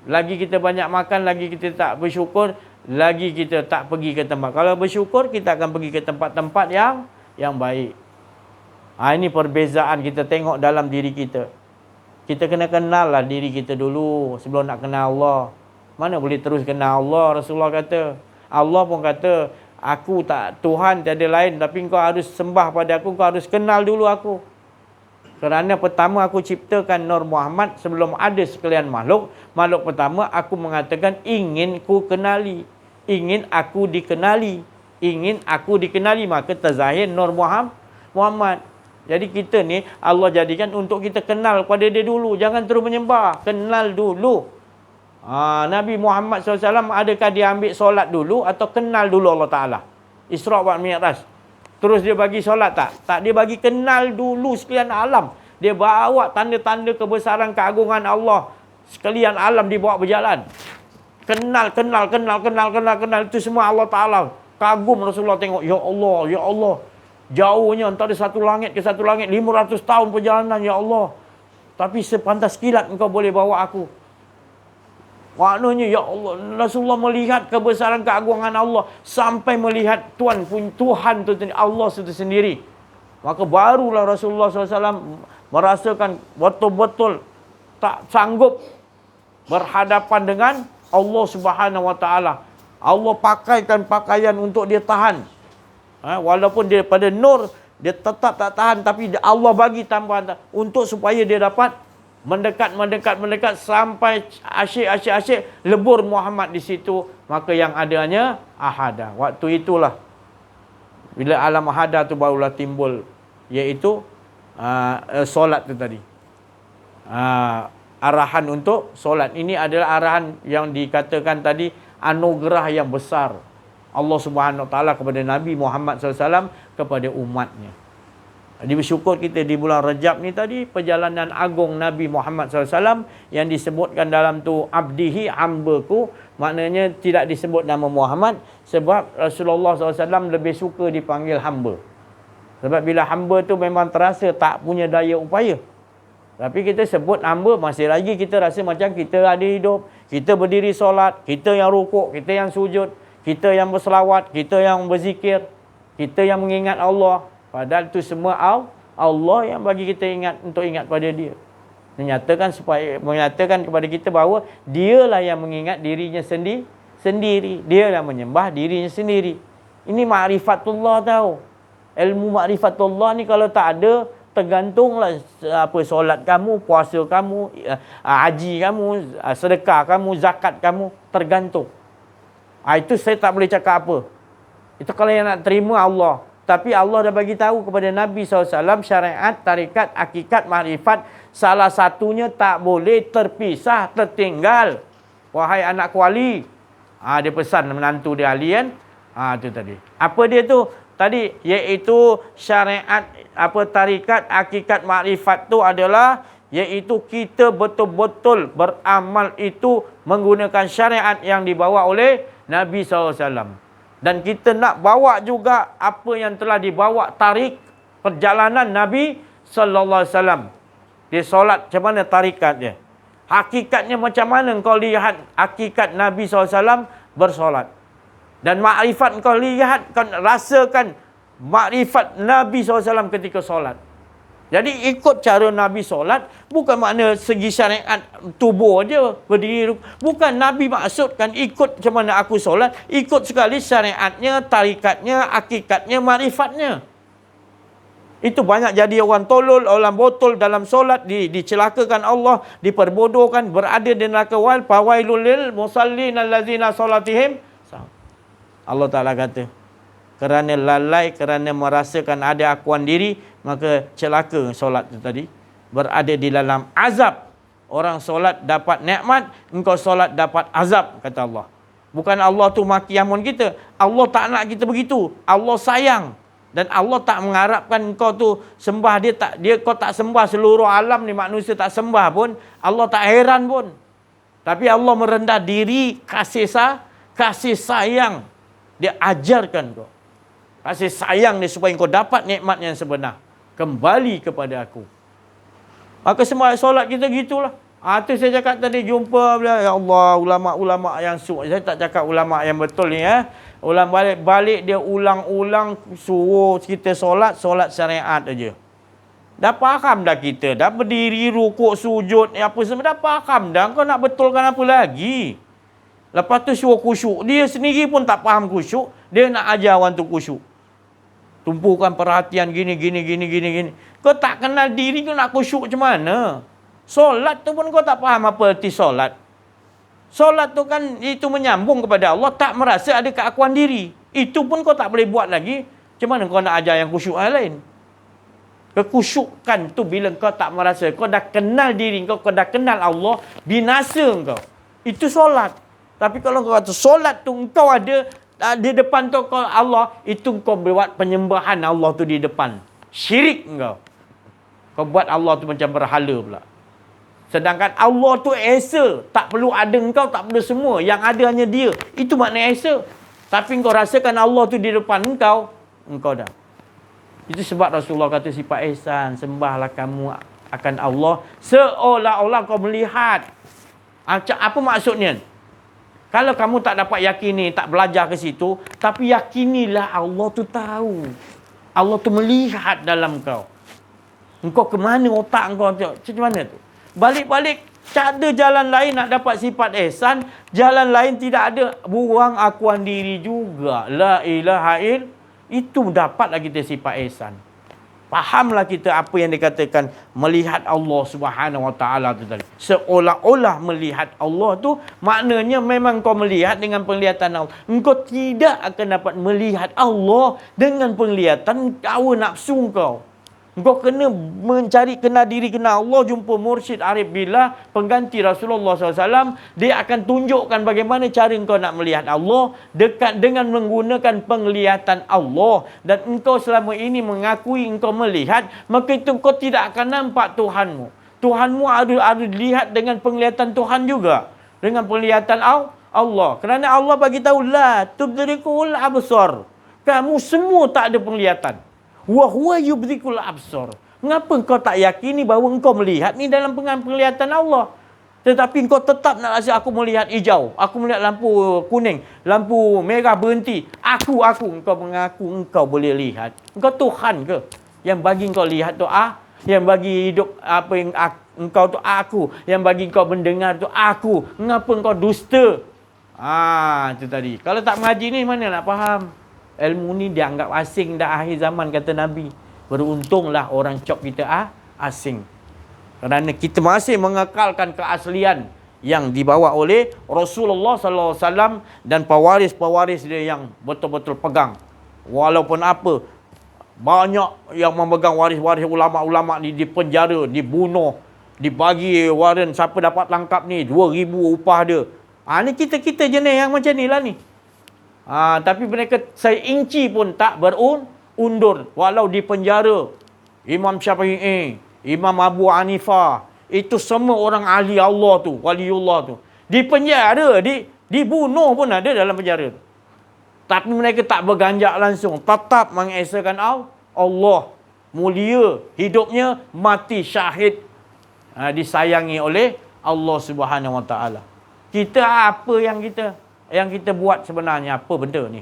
Lagi kita banyak makan, lagi kita tak bersyukur, lagi kita tak pergi ke tempat. Kalau bersyukur, kita akan pergi ke tempat-tempat yang baik. Ini perbezaan kita tengok dalam diri kita. Kita kena kenal lah diri kita dulu sebelum nak kenal Allah. Mana boleh terus kenal Allah? Rasulullah kata. Allah pun kata, aku tak, Tuhan tiada lain, tapi kau harus sembah pada aku, kau harus kenal dulu aku. Kerana pertama aku ciptakan Nur Muhammad sebelum ada sekalian makhluk. Makhluk pertama aku mengatakan ingin ku kenali. Ingin aku dikenali. Maka terzahir Nur Muhammad. Jadi kita ni Allah jadikan untuk kita kenal pada dia dulu. Jangan terus menyembah. Kenal dulu. Nabi Muhammad SAW adakah dia ambil solat dulu atau kenal dulu Allah Ta'ala? Isra' wa Mi'raj. Terus dia bagi solat tak? Tak, dia bagi kenal dulu sekalian alam. Dia bawa tanda-tanda kebesaran keagungan Allah. Sekalian alam dibawa berjalan. Kenal. Itu semua Allah Ta'ala. Kagum Rasulullah tengok. Ya Allah. Jauhnya antara satu langit ke satu langit, 500 tahun perjalanan, ya Allah. Tapi sepantas kilat engkau boleh bawa aku. Maknanya, ya Allah, Rasulullah melihat kebesaran keagungan Allah sampai melihat Tuhan itu Allah itu sendiri. Maka barulah Rasulullah SAW merasakan betul-betul tak sanggup berhadapan dengan Allah Subhanahu Wa Taala. Allah pakaikan pakaian untuk dia tahan. Walaupun dia pada nur, dia tetap tak tahan, tapi Allah bagi tambahan untuk supaya dia dapat mendekat sampai asyik lebur Muhammad di situ. Maka yang adanya ahada. Waktu itulah bila alam ahada tu barulah timbul, iaitu solat tu tadi. Arahan untuk solat ini adalah arahan yang dikatakan tadi anugerah yang besar Allah Subhanahu Wa Taala kepada Nabi Muhammad SAW, kepada umatnya. Jadi bersyukur kita di bulan Rajab ni tadi, perjalanan agung Nabi Muhammad SAW yang disebutkan dalam tu abdihi, hambaku. Maknanya tidak disebut nama Muhammad sebab Rasulullah SAW lebih suka dipanggil hamba. Sebab bila hamba tu memang terasa tak punya daya upaya. Tapi kita sebut hamba, masih lagi kita rasa macam kita ada hidup. Kita berdiri solat, kita yang rukuk, kita yang sujud, kita yang berselawat, kita yang berzikir, kita yang mengingat Allah. Padahal itu semua Allah yang bagi kita ingat, untuk ingat pada dia. Menyatakan kepada kita bahawa dialah yang mengingat dirinya sendiri. Dialah menyembah dirinya sendiri. Ini ma'rifatullah tahu. Ilmu ma'rifatullah ni kalau tak ada, tergantunglah solat kamu, puasa kamu, haji kamu, sedekah kamu, zakat kamu, tergantung. Itu saya tak boleh cakap apa. Itu kalau yang nak terima Allah. Tapi Allah dah bagi tahu kepada Nabi SAW syariat, tarikat, hakikat, makrifat. Salah satunya tak boleh terpisah, tertinggal. Wahai anak kuali. Dia pesan menantu dia Ali kan. Itu tadi. Apa dia tu? Tadi iaitu syariat, tarikat, hakikat, makrifat tu adalah iaitu kita betul-betul beramal itu menggunakan syariat yang dibawa oleh Nabi SAW. Dan kita nak bawa juga apa yang telah dibawa tarik perjalanan Nabi SAW. Dia solat macam mana tarikat dia? Hakikatnya macam mana kau lihat hakikat Nabi SAW bersolat? Dan makrifat kau lihat, kau rasakan makrifat Nabi SAW ketika solat. Jadi ikut cara Nabi solat, bukan makna segi syariat tubuh aja berdiri. Bukan Nabi maksudkan ikut macam mana aku solat, ikut sekali syariatnya, tarikatnya, hakikatnya, makrifatnya. Itu banyak jadi orang tolol, orang botol dalam solat, dicelakakan Allah, diperbodohkan, berada di neraka fawailul lil musallin allazina salatihim. Allah Ta'ala kata, kerana lalai, kerana merasakan ada akuan diri, maka celaka solat itu tadi. Berada di dalam azab. Orang solat dapat nikmat, engkau solat dapat azab, kata Allah. Bukan Allah tu maki amun kita. Allah tak nak kita begitu. Allah sayang. Dan Allah tak mengharapkan engkau tu sembah dia. Kau tak sembah seluruh alam ni, manusia tak sembah pun, Allah tak heran pun. Tapi Allah merendah diri, kasih sayang. Dia ajarkan kau. Kasih sayang dia supaya kau dapat nikmat yang sebenar. Kembali kepada aku. Maka semua solat kita gitulah. Itu saya cakap tadi, jumpa ya Allah, ulama-ulama yang saya tak cakap ulama yang betul ni ya. Ulama balik dia ulang-ulang suruh kita solat syariat aja. Dah faham dah kita, dah berdiri rukuk sujud apa semua dah faham dah. Kau nak betulkan apa lagi? Lepas tu suruh khusyuk. Dia sendiri pun tak faham khusyuk, dia nak ajar orang tu khusyuk. Tumpukan perhatian gini. Kau tak kenal diri, kau nak khusyuk macam mana? Solat tu pun kau tak faham apa erti solat. Solat tu kan itu menyambung kepada Allah, tak merasa ada keakuan diri. Itu pun kau tak boleh buat lagi. Macam mana kau nak ajar yang khusyuk yang lain? Kekhusyukan tu bila kau tak merasa, kau dah kenal diri kau dah kenal Allah, binasa kau. Itu solat. Tapi kalau kau kata solat tu kau ada di depan tu kau Allah, itu kau buat penyembahan Allah tu di depan. Syirik kau. Kau buat Allah tu macam berhala pula. Sedangkan Allah tu esa, tak perlu ada engkau, tak perlu semua. Yang ada hanya dia. Itu makna esa. Tapi kau rasakan Allah tu di depan engkau dah. Itu sebab Rasulullah kata sifat ihsan, sembahlah kamu akan Allah seolah-olah kau melihat. Apa maksudnya? Kalau kamu tak dapat yakini, tak belajar ke situ, tapi yakinilah Allah tu tahu. Allah tu melihat dalam kau. Engkau ke mana otak engkau tengok? Macam mana tu? Balik-balik, tak ada jalan lain nak dapat sifat ihsan, jalan lain tidak ada. Buang akuan diri juga. La ilaha il. Itu dapatlah kita sifat ihsan. Fahamlah kita apa yang dikatakan melihat Allah Subhanahu Wa Taala tu tadi. Seolah-olah melihat Allah tu maknanya memang kau melihat dengan penglihatan Allah. Engkau tidak akan dapat melihat Allah dengan penglihatan hawa nafsu kau. Engkau kena mencari kenal diri, kenal Allah, jumpa mursyid arif billah, pengganti Rasulullah SAW. Dia akan tunjukkan bagaimana cara engkau nak melihat Allah dekat dengan menggunakan penglihatan Allah. Dan engkau selama ini mengakui engkau melihat, maka itu engkau tidak akan nampak Tuhanmu. Tuhanmu ada dilihat dengan penglihatan Tuhan juga. Dengan penglihatan Allah. Kerana Allah bagi tahu, la tudrikul absar. Kamu semua tak ada penglihatan. Wa huwa yubdikul absar. Mengapa engkau tak yakini bahawa engkau melihat ni dalam penglihatan Allah? Tetapi engkau tetap nak rasa aku melihat hijau, aku melihat lampu kuning, lampu merah berhenti. Engkau mengaku engkau boleh lihat. Engkau Tuhan ke yang bagi engkau lihat tu? Yang bagi hidup apa yang engkau tu aku. Yang bagi engkau mendengar tu aku. Mengapa engkau dusta? Itu tadi. Kalau tak mengaji ni mana nak faham? Ilmu ni dianggap asing dah akhir zaman kata Nabi. Beruntunglah orang cop kita asing. Kerana kita masih mengekalkan keaslian yang dibawa oleh Rasulullah sallallahu alaihi wasallam dan pewaris-pewaris dia yang betul-betul pegang. Walaupun apa, banyak yang memegang waris-waris ulama-ulama ni dipenjara, dibunuh, dibagi waran siapa dapat tangkap ni 2,000 upah dia. Ni kita jenis yang macam ni lah ni. Tapi mereka seinci pun tak berundur walau dipenjara. Imam Syafi'i, Imam Abu Hanifah, itu semua orang ahli Allah tu, waliullah tu. Dipenjara, dibunuh pun ada dalam penjara tu. Tapi mereka tak berganjak langsung. Tetap mengesakan Allah. Mulia hidupnya, mati syahid. Disayangi oleh Allah Subhanahu Wa Taala. Kita apa yang kita buat sebenarnya? Apa benda ni?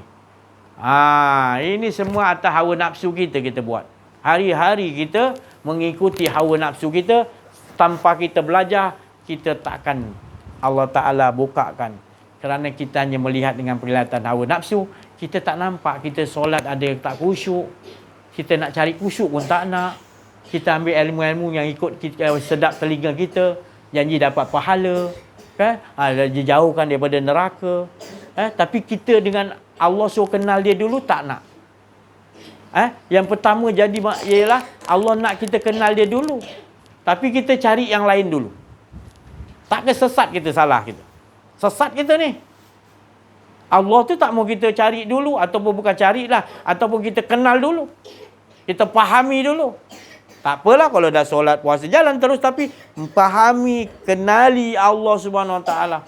Ini semua atas hawa nafsu kita buat. Hari-hari kita mengikuti hawa nafsu kita. Tanpa kita belajar, kita takkan Allah Ta'ala bukakan. Kerana kita hanya melihat dengan perlihatan hawa nafsu, kita tak nampak. Kita solat ada yang tak khusyuk. Kita nak cari khusyuk pun tak nak. Kita ambil ilmu-ilmu yang ikut kita, sedap telinga kita. Janji dapat pahala. Kan? Dijauhkan daripada neraka. Tapi kita dengan Allah suruh kenal dia dulu, tak nak. Yang pertama jadi ialah Allah nak kita kenal dia dulu. Tapi kita cari yang lain dulu. Tak ke sesat kita salah kita. Sesat kita ni. Allah tu tak mau kita cari dulu. Ataupun bukan carilah. Ataupun kita kenal dulu. Kita fahami dulu. Tak apalah kalau dah solat puasa jalan terus. Tapi fahami, kenali Allah Subhanahu Wa Taala.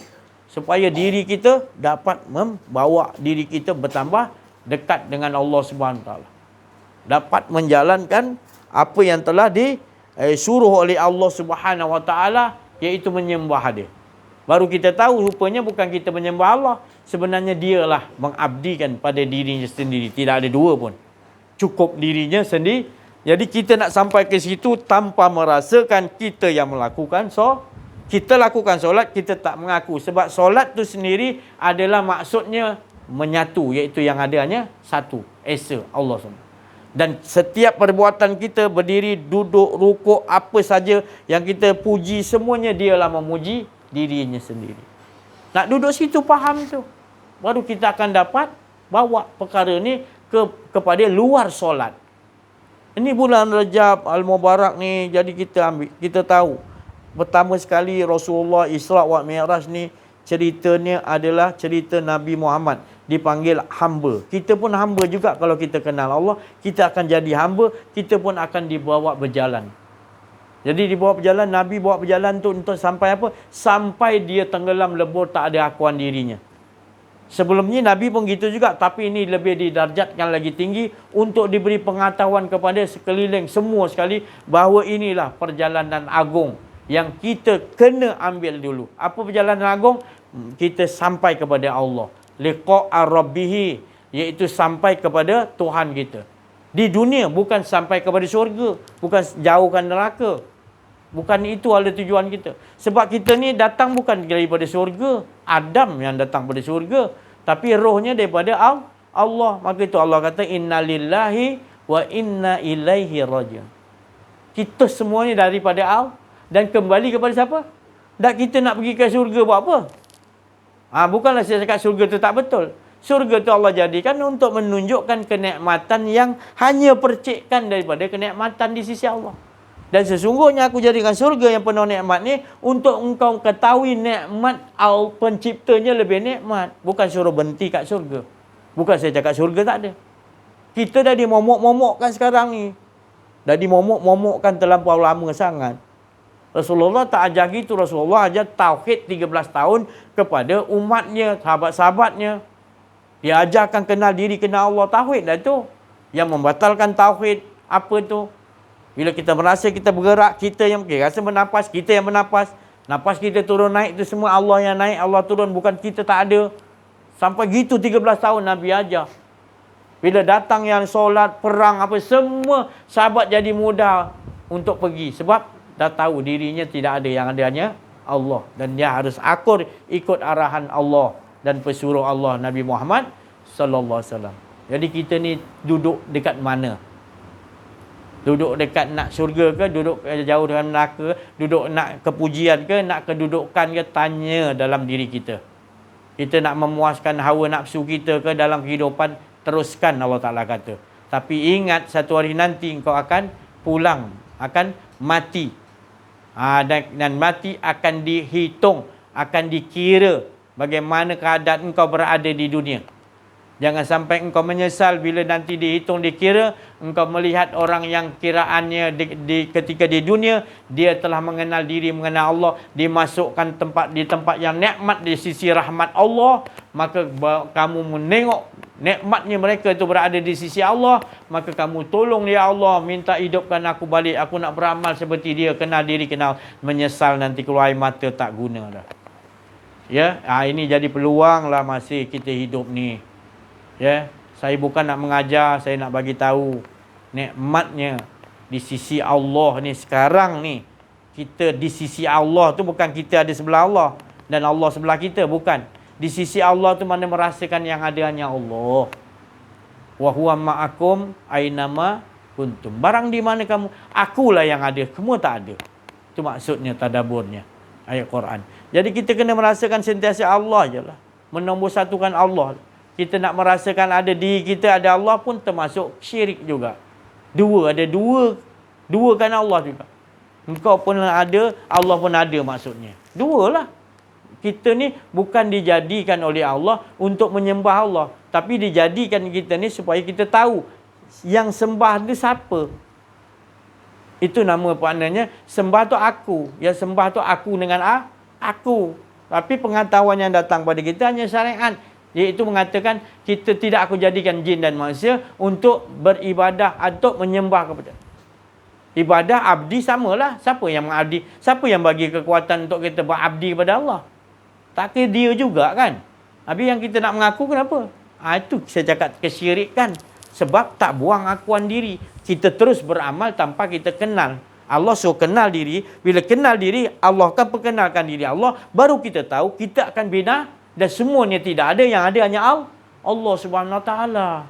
Supaya diri kita dapat membawa diri kita bertambah dekat dengan Allah Subhanahu Wa Taala. Dapat menjalankan apa yang telah disuruh oleh Allah Subhanahu Wa Taala, iaitu menyembah dia. Baru kita tahu rupanya bukan kita menyembah Allah, sebenarnya dialah mengabdikan pada dirinya sendiri. Tidak ada dua pun. Cukup dirinya sendiri. Jadi kita nak sampai ke situ tanpa merasakan kita yang melakukan kita lakukan solat, kita tak mengaku. Sebab solat tu sendiri adalah maksudnya menyatu, iaitu yang ada hanya satu, Esa Allah SWT. Dan setiap perbuatan kita, berdiri, duduk, rukuk, apa saja yang kita puji, semuanya dialah memuji dirinya sendiri. Nak duduk situ faham tu, baru kita akan dapat bawa perkara ni kepada luar solat. Ini bulan Rajab Al-Mubarak ni, jadi kita tahu. Pertama sekali Rasulullah Isra' wa Mi'raj ni, ceritanya adalah cerita Nabi Muhammad dipanggil hamba. Kita pun hamba juga kalau kita kenal Allah. Kita akan jadi hamba, kita pun akan dibawa berjalan. Jadi dibawa berjalan, Nabi bawa berjalan tu untuk sampai apa? Sampai dia tenggelam lebur, tak ada akuan dirinya. Sebelum ni Nabi pun gitu juga, tapi ini lebih didarjatkan lagi tinggi untuk diberi pengetahuan kepada sekeliling semua sekali bahawa inilah perjalanan agung yang kita kena ambil dulu. Apa perjalanan agung? Kita sampai kepada Allah. Liqa'a rabbihi, iaitu sampai kepada Tuhan kita. Di dunia, bukan sampai kepada syurga, bukan jauhkan neraka. Bukan itu adalah tujuan kita. Sebab kita ni datang bukan daripada syurga. Adam yang datang pada syurga, tapi rohnya daripada Allah. Maka itu Allah kata inna lillahi wa inna ilaihi raji'un. Kita semuanya daripada Allah dan kembali kepada siapa? Tak kita nak pergi ke syurga buat apa? Bukanlah saya cakap syurga tu tak betul. Syurga tu Allah jadikan untuk menunjukkan kenikmatan yang hanya percikkan daripada kenikmatan di sisi Allah. Dan sesungguhnya aku jadikan syurga yang penuh nikmat ni untuk engkau ketahui nikmat penciptanya lebih nikmat. Bukan suruh berhenti kat syurga. Bukan saya cakap syurga tak ada. Kita dah dimomok-momokkan sekarang ni. Dah dimomok-momokkan terlampau lama sangat. Rasulullah tak ajar gitu. Rasulullah ajar tauhid 13 tahun kepada umatnya, sahabat-sahabatnya. Dia ajarkan kenal diri, kenal Allah. Tauhid dah tu. Yang membatalkan tauhid, apa tu? Bila kita merasa kita bergerak, kita yang rasa bernapas, kita yang bernapas. Napas kita turun naik tu semua Allah yang naik, Allah turun, bukan kita tak ada. Sampai gitu 13 tahun Nabi ajar. Bila datang yang solat, perang, apa semua sahabat jadi mudah. untuk pergi. Sebab dah tahu dirinya tidak ada, yang adanya Allah. Dan dia harus akur ikut arahan Allah dan pesuruh Allah Nabi Muhammad sallallahu alaihi wasallam. Jadi kita ni duduk dekat mana? Duduk dekat nak syurga ke, duduk jauh dengan neraka, duduk nak kepujian ke, nak kedudukan ke, tanya dalam diri kita. Kita nak memuaskan hawa nafsu kita ke dalam kehidupan, teruskan, Allah Ta'ala kata. Tapi ingat satu hari nanti engkau akan pulang, akan mati. Dan mati akan dihitung, akan dikira bagaimana keadaan engkau berada di dunia. Jangan sampai engkau menyesal bila nanti dihitung, dikira, engkau melihat orang yang kiraannya ketika di dunia, dia telah mengenal diri, mengenal Allah, dimasukkan di tempat yang nikmat di sisi rahmat Allah, maka kamu menengok nikmatnya mereka itu berada di sisi Allah, maka kamu tolong dia Allah, minta hidupkan aku balik, aku nak beramal seperti dia, kenal diri, kenal, menyesal nanti keluar air mata tak guna dah. Ya, ini jadi peluang lah masih kita hidup ni. Ya, saya bukan nak mengajar, saya nak bagi tahu nikmatnya di sisi Allah ni sekarang ni. Kita di sisi Allah tu bukan kita ada sebelah Allah dan Allah sebelah kita, bukan. Di sisi Allah tu mana merasakan yang ada hanya Allah. Wa huwa ma'akum ainama kuntum. Barang di mana kamu, akulah yang ada, kamu tak ada. Itu maksudnya tadaburnya ayat Quran. Jadi kita kena merasakan sentiasa Allah je lah. Menombor satukan Allah. Kita nak merasakan ada diri kita, ada Allah pun termasuk syirik juga. Ada dua kan Allah juga. Engkau pun ada, Allah pun ada maksudnya. Dua lah. Kita ni bukan dijadikan oleh Allah untuk menyembah Allah. Tapi dijadikan kita ni supaya kita tahu yang sembah dia siapa. Itu nama maknanya, sembah tu aku. Yang sembah tu aku dengan aku. Tapi pengetahuan yang datang pada kita hanya syariat. Iaitu mengatakan kita tidak aku jadikan jin dan manusia untuk beribadah atau menyembah kepada. Ibadah abdi samalah. Siapa yang mengabdi? Siapa yang bagi kekuatan untuk kita berabdi kepada Allah? Tak kira dia juga kan? Habis yang kita nak mengaku kenapa? Itu saya cakap kesyirikan. Sebab tak buang akuan diri. Kita terus beramal tanpa kita kenal. Allah suruh kenal diri. Bila kenal diri, Allah akan perkenalkan diri Allah. Baru kita tahu kita akan bina. Dan semuanya tidak ada, yang ada hanya Allah Subhanahu Wa Taala.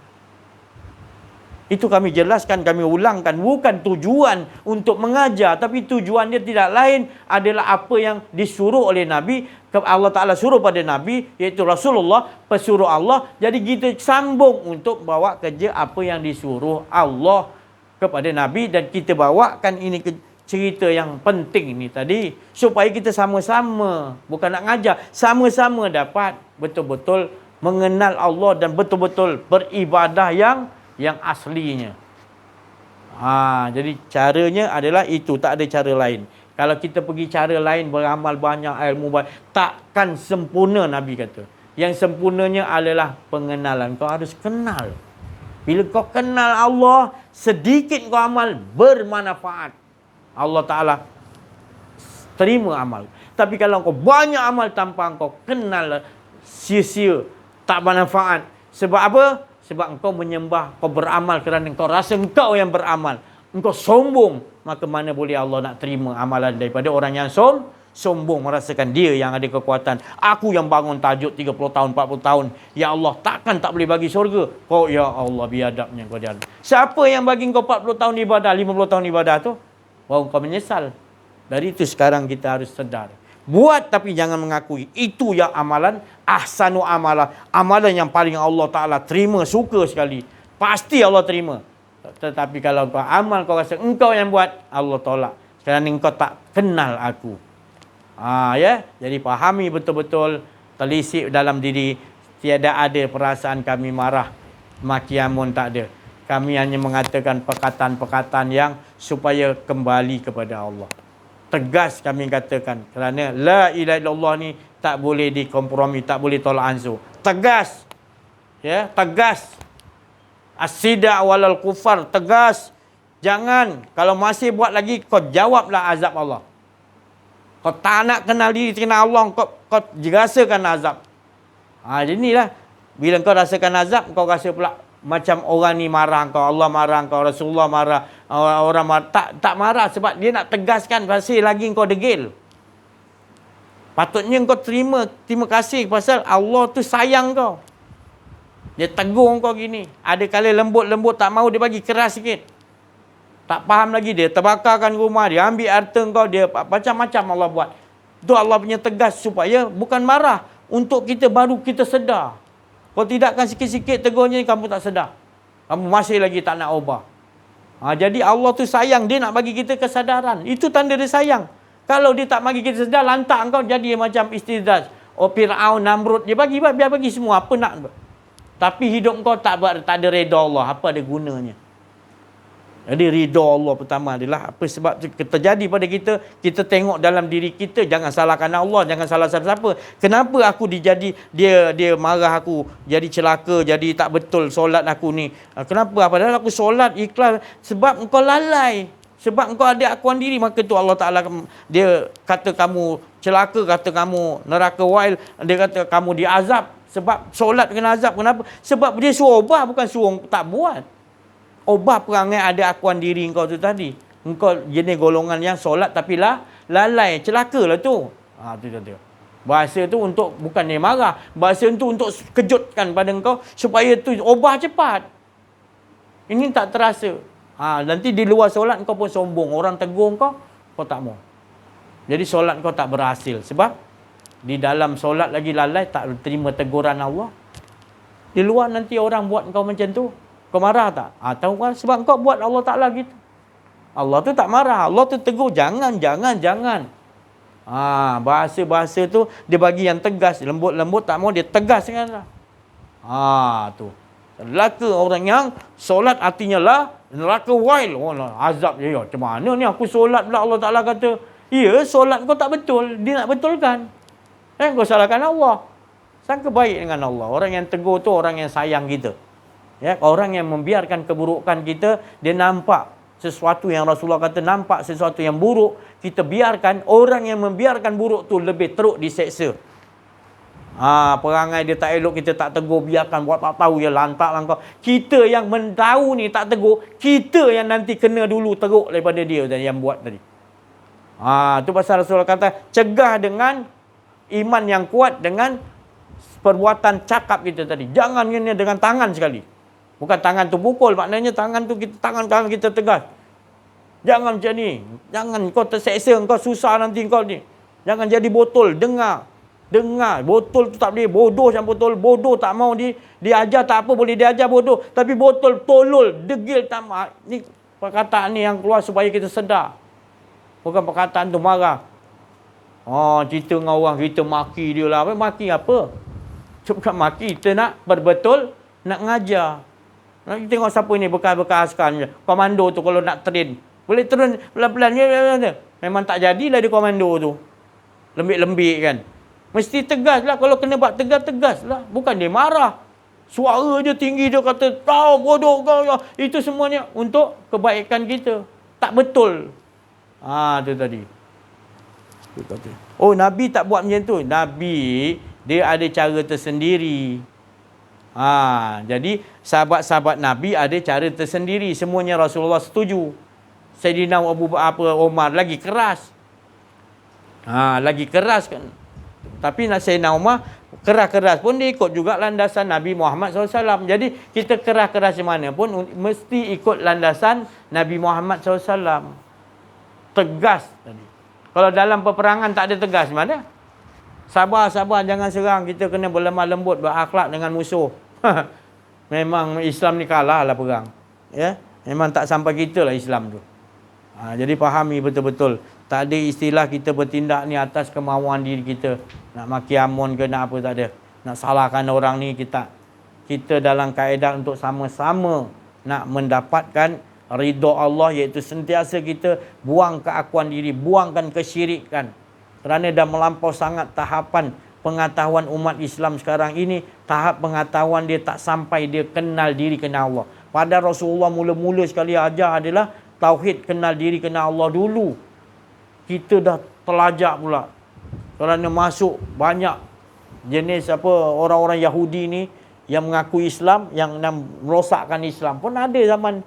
Itu kami jelaskan, kami ulangkan. Bukan tujuan untuk mengajar. Tapi tujuan dia tidak lain adalah apa yang disuruh oleh Nabi. Allah Ta'ala suruh pada Nabi, iaitu Rasulullah, pesuruh Allah. Jadi kita sambung untuk bawa kerja apa yang disuruh Allah kepada Nabi. Dan kita bawakan ini cerita yang penting ni tadi supaya kita sama-sama, bukan nak ngajar, sama-sama dapat betul-betul mengenal Allah dan betul-betul beribadah yang aslinya. Jadi caranya adalah itu, tak ada cara lain. Kalau kita pergi cara lain, beramal banyak, ilmu banyak, takkan sempurna. Nabi kata yang sempurnanya adalah pengenalan. Kau harus kenal. Bila kau kenal Allah, sedikit kau amal bermanfaat, Allah Ta'ala terima amal. Tapi kalau kau banyak amal tanpa kau kenal, sia-sia, tak bermanfaat. Sebab apa? Sebab engkau menyembah, kau beramal kerana engkau rasa engkau yang beramal. Engkau sombong. Maka mana boleh Allah nak terima amalan daripada orang yang sombong, merasakan dia yang ada kekuatan. Aku yang bangun tahajud 30 tahun, 40 tahun. Ya Allah, takkan tak boleh bagi syurga. Kau, ya Allah, biadabnya kau jalan. Siapa yang bagi kau 40 tahun ibadah, 50 tahun ibadah tu? Baru kau menyesal. Dari itu sekarang kita harus sedar. Buat tapi jangan mengakui. Itu yang amalan ahsanu amalah. Amalan yang paling Allah Ta'ala terima, suka sekali. Pasti Allah terima. Tetapi kalau kau amal, kau rasa engkau yang buat, Allah tolak. Kerana engkau tak kenal aku. Ya. Jadi fahami betul-betul, telisik dalam diri. Tiada ada perasaan kami marah, makiamun, tak ada. Kami hanya mengatakan perkataan-perkataan yang supaya kembali kepada Allah. Tegas kami katakan. Kerana la ilaha illallah ni tak boleh dikompromi, tak boleh tolak ansur. Tegas. Ya, tegas. As-sida' walal kufar, tegas. Jangan, kalau masih buat lagi, kau jawablah azab Allah. Kau tak nak kenal diri, kenal Allah, kau rasakan azab. Jadi inilah. Bila kau rasakan azab, kau rasa pula macam orang ni marah kau, Allah marah kau, Rasulullah marah, orang tak marah sebab dia nak tegaskan pasal lagi kau degil. Patutnya kau terima kasih pasal Allah tu sayang kau. Dia tegur kau gini. Ada kali lembut-lembut tak mau, dia bagi keras sikit. Tak faham lagi, dia terbakarkan rumah, dia ambil harta kau, dia macam-macam Allah buat. Itu Allah punya tegas supaya bukan marah. Untuk kita baru kita sedar. Kalau tidak kan sikit-sikit tegurnya kamu tak sedar. Kamu masih lagi tak nak ubah. Jadi Allah tu sayang, dia nak bagi kita kesadaran. Itu tanda dia sayang. Kalau dia tak bagi kita sedar, lantak kau jadi macam istidraj. Fir'aun, Namrud, dia biar bagi semua apa nak. Tapi hidup kau tak ada reda Allah, apa ada gunanya? Jadi ridha Allah pertama adalah apa sebab terjadi pada kita, kita tengok dalam diri kita, jangan salahkan Allah, jangan salah siapa-siapa. Kenapa aku dia marah aku, jadi celaka, jadi tak betul solat aku ni. Kenapa? Padahal aku solat ikhlas sebab engkau lalai. Sebab engkau ada akuan diri, maka tu Allah Ta'ala dia kata kamu celaka, kata kamu neraka wail, dia kata kamu diazab. Sebab solat kena azab. Kenapa? Sebab dia suruh ubah, bukan suruh tak buat. Ubah perangai ada akuan diri engkau tu tadi. Engkau jenis golongan yang solat tapi lalai. Celaka lah tu. Tu kata. Bahasa tu untuk, bukan dia marah. Bahasa tu untuk kejutkan pada engkau supaya tu ubah cepat. Ini tak terasa. Nanti di luar solat engkau pun sombong. Orang tegur engkau, kau tak mau. Jadi solat kau tak berhasil. Sebab di dalam solat lagi lalai, tak terima teguran Allah. Di luar nanti orang buat engkau macam tu, kau marah tak? Tahu kan? Sebab kau buat Allah Ta'ala gitu. Allah tu tak marah. Allah tu tegur, jangan. Bahasa-bahasa tu dia bagi yang tegas. Lembut-lembut tak mau, dia tegas kan. Tu. Neraka orang yang solat artinya neraka wail. Azab dia. Macam mana ni aku solat pula Allah Ta'ala kata. Ya, solat kau tak betul. Dia nak betulkan. Kau salahkan Allah. Sangka baik dengan Allah. Orang yang tegur tu orang yang sayang kita. Ya, orang yang membiarkan keburukan kita, dia nampak sesuatu yang Rasulullah kata, nampak sesuatu yang buruk, kita biarkan. Orang yang membiarkan buruk tu lebih teruk diseksa. Perangai dia tak elok, kita tak tegur, biarkan, buat tak tahu, ya lantaklah kau. Kita yang tahu ni tak tegur, kita yang nanti kena dulu teruk daripada dia yang buat tadi. Tu pasal Rasulullah kata, cegah dengan iman yang kuat dengan perbuatan cakap kita tadi. Jangan ini dengan tangan sekali. Bukan tangan tu pukul, maknanya tangan tu tangan kita tegas. Jangan macam ni. Jangan kau terseksa, kau susah nanti kau ni. Jangan jadi botol, dengar. Botol tu tak boleh, bodoh macam botol. Bodoh tak mau diajar tak apa, boleh diajar bodoh. Tapi botol tolol, degil tak mau. Ni perkataan ni yang keluar supaya kita sedar. Bukan perkataan tu marah. Cerita dengan orang, kita maki dia lah. Maki apa? Bukan maki, kita nak berbetul, nak ngajar. Nak tengok siapa ni bekas-bekas askar. Komando tu kalau nak train, boleh turun pelan-pelan. Memang tak jadilah dia komando tu. Lembik-lembik kan. Mesti tegas lah. Kalau kena buat tegas lah. Bukan dia marah. Suara dia tinggi, dia kata, tahu bodoh kau. Itu semuanya untuk kebaikan kita. Tak betul. Tu tadi. Nabi tak buat macam tu. Nabi, dia ada cara tersendiri. Jadi sahabat-sahabat Nabi ada cara tersendiri. Semuanya Rasulullah setuju. Sayyidina Abu Bakar, Umar lagi keras. Lagi keras kan. Tapi Sayyidina Umar keras-keras pun dia ikut juga landasan Nabi Muhammad SAW. Jadi kita keras-keras mana pun mesti ikut landasan Nabi Muhammad SAW. Tegas tadi. Kalau dalam peperangan tak ada tegas, mana? Sabar, jangan serang. Kita kena berlemah lembut, berakhlak dengan musuh. Memang Islam ni kalah lah perang. Ya? Memang tak sampai kita lah Islam tu. Jadi fahami betul-betul. Tak ada istilah kita bertindak ni atas kemauan diri kita. Nak maki amun ke nak apa, tak ada. Nak salahkan orang ni, kita dalam kaedah untuk sama-sama nak mendapatkan ridha Allah, iaitu sentiasa kita buang keakuan diri, buangkan kesyirikan. Kerana dah melampau sangat tahapan pengetahuan umat Islam sekarang ini, tahap pengetahuan dia tak sampai dia kenal diri, kenal Allah. Pada Rasulullah mula-mula sekali ajar adalah tauhid, kenal diri, kenal Allah dulu. Kita dah telajak pula. Kerana masuk banyak jenis orang-orang Yahudi ni yang mengaku Islam, yang merosakkan Islam. Pun ada zaman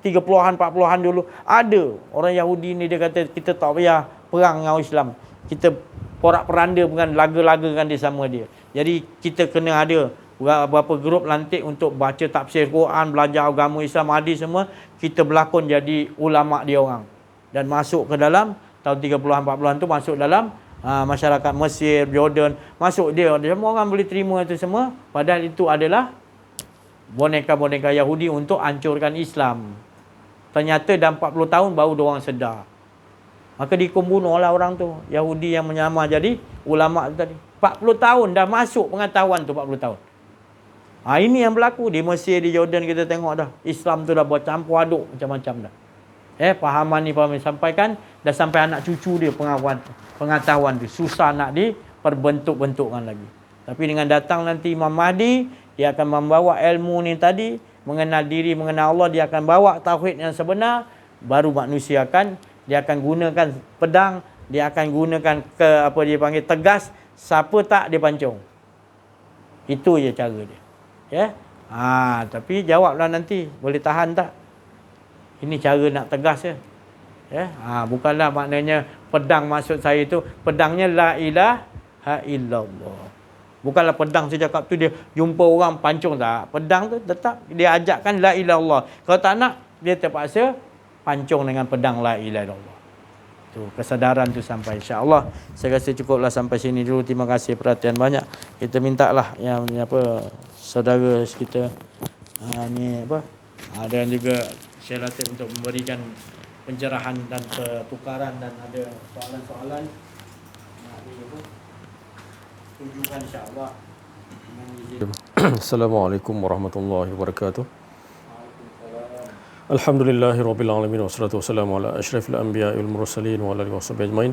30-an 40-an dulu ada orang Yahudi ni, dia kata kita tak payah perang dengan Islam, kita porak-peranda dengan laga-lagakan dia sama dia. Jadi kita kena ada beberapa grup lantik untuk baca tafsir Quran, belajar agama Islam, hadis semua. Kita berlakon jadi ulama dia orang dan masuk ke dalam tahun 30-an 40-an tu, masuk dalam masyarakat Mesir, Jordan, masuk dia. Semua orang boleh terima itu semua, padahal itu adalah boneka-boneka Yahudi untuk hancurkan Islam. Ternyata dalam 40 tahun baru diorang sedar. Maka dikumbunuhlah orang tu, Yahudi yang menyamar jadi ulama tu tadi. 40 tahun dah masuk pengetahuan tu, 40 tahun. Ini yang berlaku di Mesir, di Jordan, kita tengok dah. Islam tu dah buat campur aduk macam-macam dah. Pahaman ni Pak sampaikan, dah sampai anak cucu dia pengetahuan tu. Susah nak diperbentuk-bentukkan lagi. Tapi dengan datang nanti Imam Mahdi, dia akan membawa ilmu ni tadi, mengenal diri, mengenal Allah, dia akan bawa tauhid yang sebenar, baru manusia dia akan gunakan pedang, dia akan gunakan dia panggil tegas, siapa tak dia pancung. Itu je cara dia. Tapi jawablah nanti, boleh tahan tak? Ini cara nak tegas je. Bukanlah maknanya pedang, maksud saya itu pedangnya la ilaha illallah. Bukanlah pedang saya cakap tu dia jumpa orang pancung, tak. Pedang tu tetap dia ajakkan la ilaha illallah. Kalau tak nak, dia terpaksa pancung dengan pedang la ilaha illallah. Tu kesadaran tu sampai, insya-Allah. Saya rasa cukuplah sampai sini dulu. Terima kasih perhatian banyak. Kita mintalah yang saudara kita dan juga Syekh Latif untuk memberikan pencerahan dan pertukaran, dan ada soalan-soalan nak tujukan insya-Allah. Assalamualaikum warahmatullahi wabarakatuh. Alhamdulillahirabbil alamin wassalatu wassalamu ala asyrafil anbiya'i wal mursalin wa ala alihi washabihi ajmain.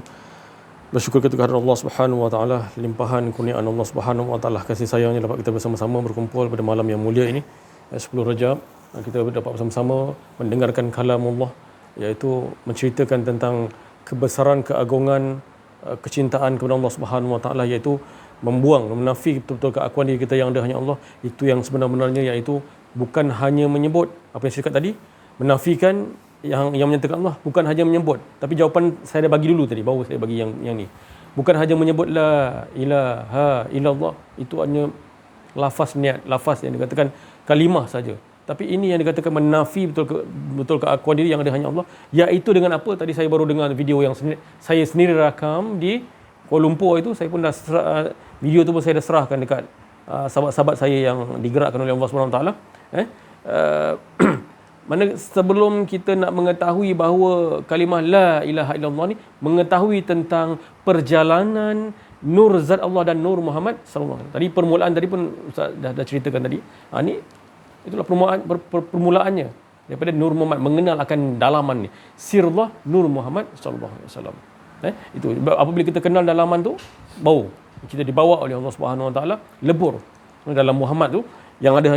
Bersyukur kepada Allah Subhanahu wa taala, limpahan kurniaan Allah Subhanahu wa taala, kasih sayangnya dapat kita bersama-sama berkumpul pada malam yang mulia ini, 10 Rajab. Kita dapat bersama-sama mendengarkan kalam Allah, iaitu menceritakan tentang kebesaran, keagungan, kecintaan kepada Allah Subhanahu wa taala, iaitu membuang, menafi betul-betul keakuan diri kita yang ada hanya Allah. Itu yang sebenar-benarnya, iaitu bukan hanya menyebut apa yang saya cakap tadi, menafikan yang menyatakan Allah, bukan hanya menyebut. Tapi jawapan saya dah bagi dulu tadi, baru saya bagi yang ni. Bukan hanya menyebut la ilaha illallah, itu hanya lafaz niat, lafaz yang dikatakan kalimah saja. Tapi ini yang dikatakan menafi betul keakuan diri yang ada hanya Allah, iaitu dengan apa? Tadi saya baru dengar video yang saya sendiri rakam di Kuala Lumpur itu. Saya pun dah video tu pun saya dah serahkan dekat sahabat-sahabat saya yang digerakkan oleh Allah SWT. Mana sebelum kita nak mengetahui bahawa kalimah la ilaha illallah ni mengetahui tentang perjalanan nur zat Allah dan nur Muhammad sallallahu alaihi wasallam. Tadi permulaan tadi pun Ustaz dah ceritakan tadi. Ni itulah permulaannya daripada nur Muhammad, mengenal akan dalaman ni. Sirullah nur Muhammad sallallahu alaihi wasallam. Itu apabila kita kenal dalaman tu, baru kita dibawa oleh Allah Subhanahu wa taala lebur dalam Muhammad tu, yang ada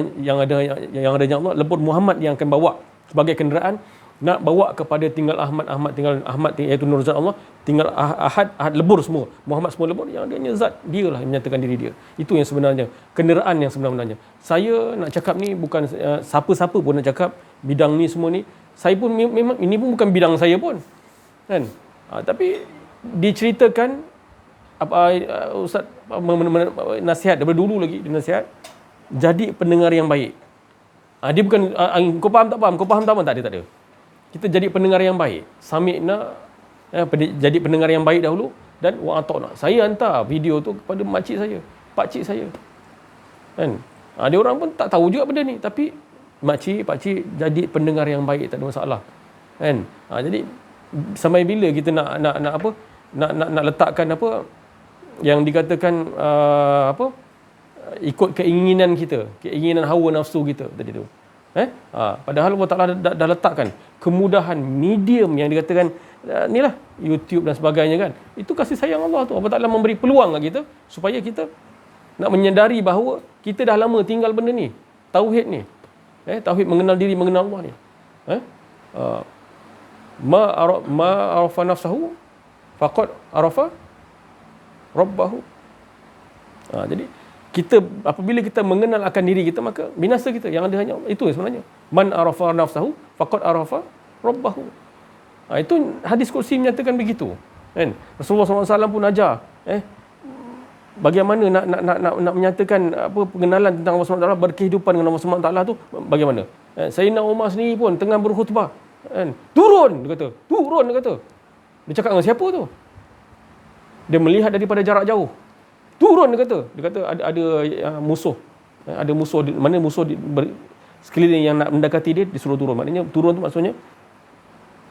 Allah, lebur Muhammad yang akan bawa sebagai kenderaan, nak bawa kepada tinggal Ahmad iaitu nur zat Allah, tinggal Ahad lebur semua, Muhammad semua lebur, yang adanya zat dia lah yang menyatakan diri dia. Itu yang sebenarnya kenderaan yang sebenarnya. Saya nak cakap ni bukan siapa-siapa pun nak cakap bidang ni semua ni. Saya pun memang ini pun bukan bidang saya pun, kan. Tapi diceritakan Ustaz nasihat daripada dulu lagi, dia nasihat jadi pendengar yang baik. Dia bukan kau faham tak faham, kau faham tak faham, tak ada. Kita jadi pendengar yang baik. Sami'na, jadi pendengar yang baik dahulu, dan wa ata'na. Saya hantar video tu kepada makcik saya, pakcik saya. Kan? Dia orang pun tak tahu juga benda ni, tapi pakcik jadi pendengar yang baik, tak ada masalah. Kan? Jadi sampai bila kita nak letakkan apa yang dikatakan ikut keinginan kita, keinginan hawa nafsu kita tadi tu. Padahal Allah Ta'ala dah letakkan kemudahan medium yang dikatakan inilah YouTube dan sebagainya, kan. Itu kasih sayang Allah tu. Allah Ta'ala memberi peluang kat kita supaya kita nak menyedari bahawa kita dah lama tinggal benda ni, tauhid ni. Tauhid mengenal diri, mengenal Allah ni. Ma arafa nafsahu faqad arafa rabbahu. Jadi kita apabila kita mengenal akan diri kita, maka binasa kita. Yang ada hanya itu sebenarnya. Man arafa nafsahu faqad arafa rabbahu. Itu hadis kursi menyatakan begitu. Kan? Rasulullah SAW pun ajar bagaimana nak menyatakan apa pengenalan tentang Allah SWT, berkehidupan dengan Allah SWT tu bagaimana. Sayyidina Umar sendiri pun tengah berkhutbah, turun dia kata. Dia cakap dengan siapa tu? Dia melihat daripada jarak jauh. Turun dia kata ada musuh. Ada musuh, mana musuh sekeliling yang nak mendekati dia, disuruh turun. Maknanya turun tu maksudnya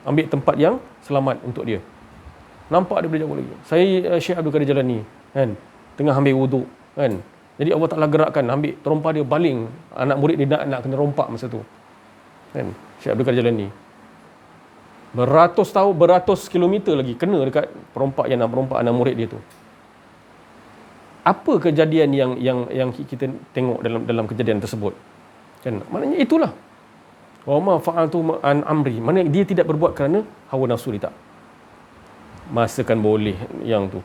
ambil tempat yang selamat untuk dia. Nampak daripada jauh lagi. Saya Syekh Abdul Qadir Jalani kan, tengah ambil wuduk kan. Jadi Allah Taala gerakkan, ambil terompah dia baling, anak murid dia nak kena rompak masa tu. Kan? Syekh Abdul Qadir Jalani. Beratus kilometer lagi kena dekat perompak yang nak merompak anak murid dia tu. Apa kejadian yang kita tengok dalam kejadian tersebut? Kan? Maknanya itulah. Wa ma fa'altu an amri. Maknanya dia tidak berbuat kerana hawa nafsu dia tak. Masakan boleh yang tu.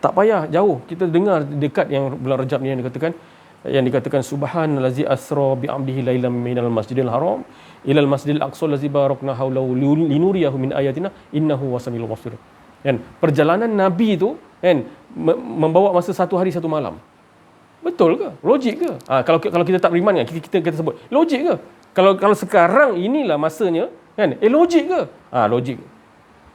Tak payah jauh. Kita dengar dekat yang bulan Rajab ni yang dikatakan subhanallazi asra bi 'abdihi lailan minal masjidil haram ilal masjidil aqsa allazi barakna haulahu linuriyahu min ayatina innahu wasamil basir. Kan? Perjalanan Nabi tu kan membawa masa 1 hari 1 malam. Betul ke? Logik ke? Kalau kita tak beriman kan, kita sebut logik ke? Kalau sekarang inilah masanya kan, logik ke? Logik.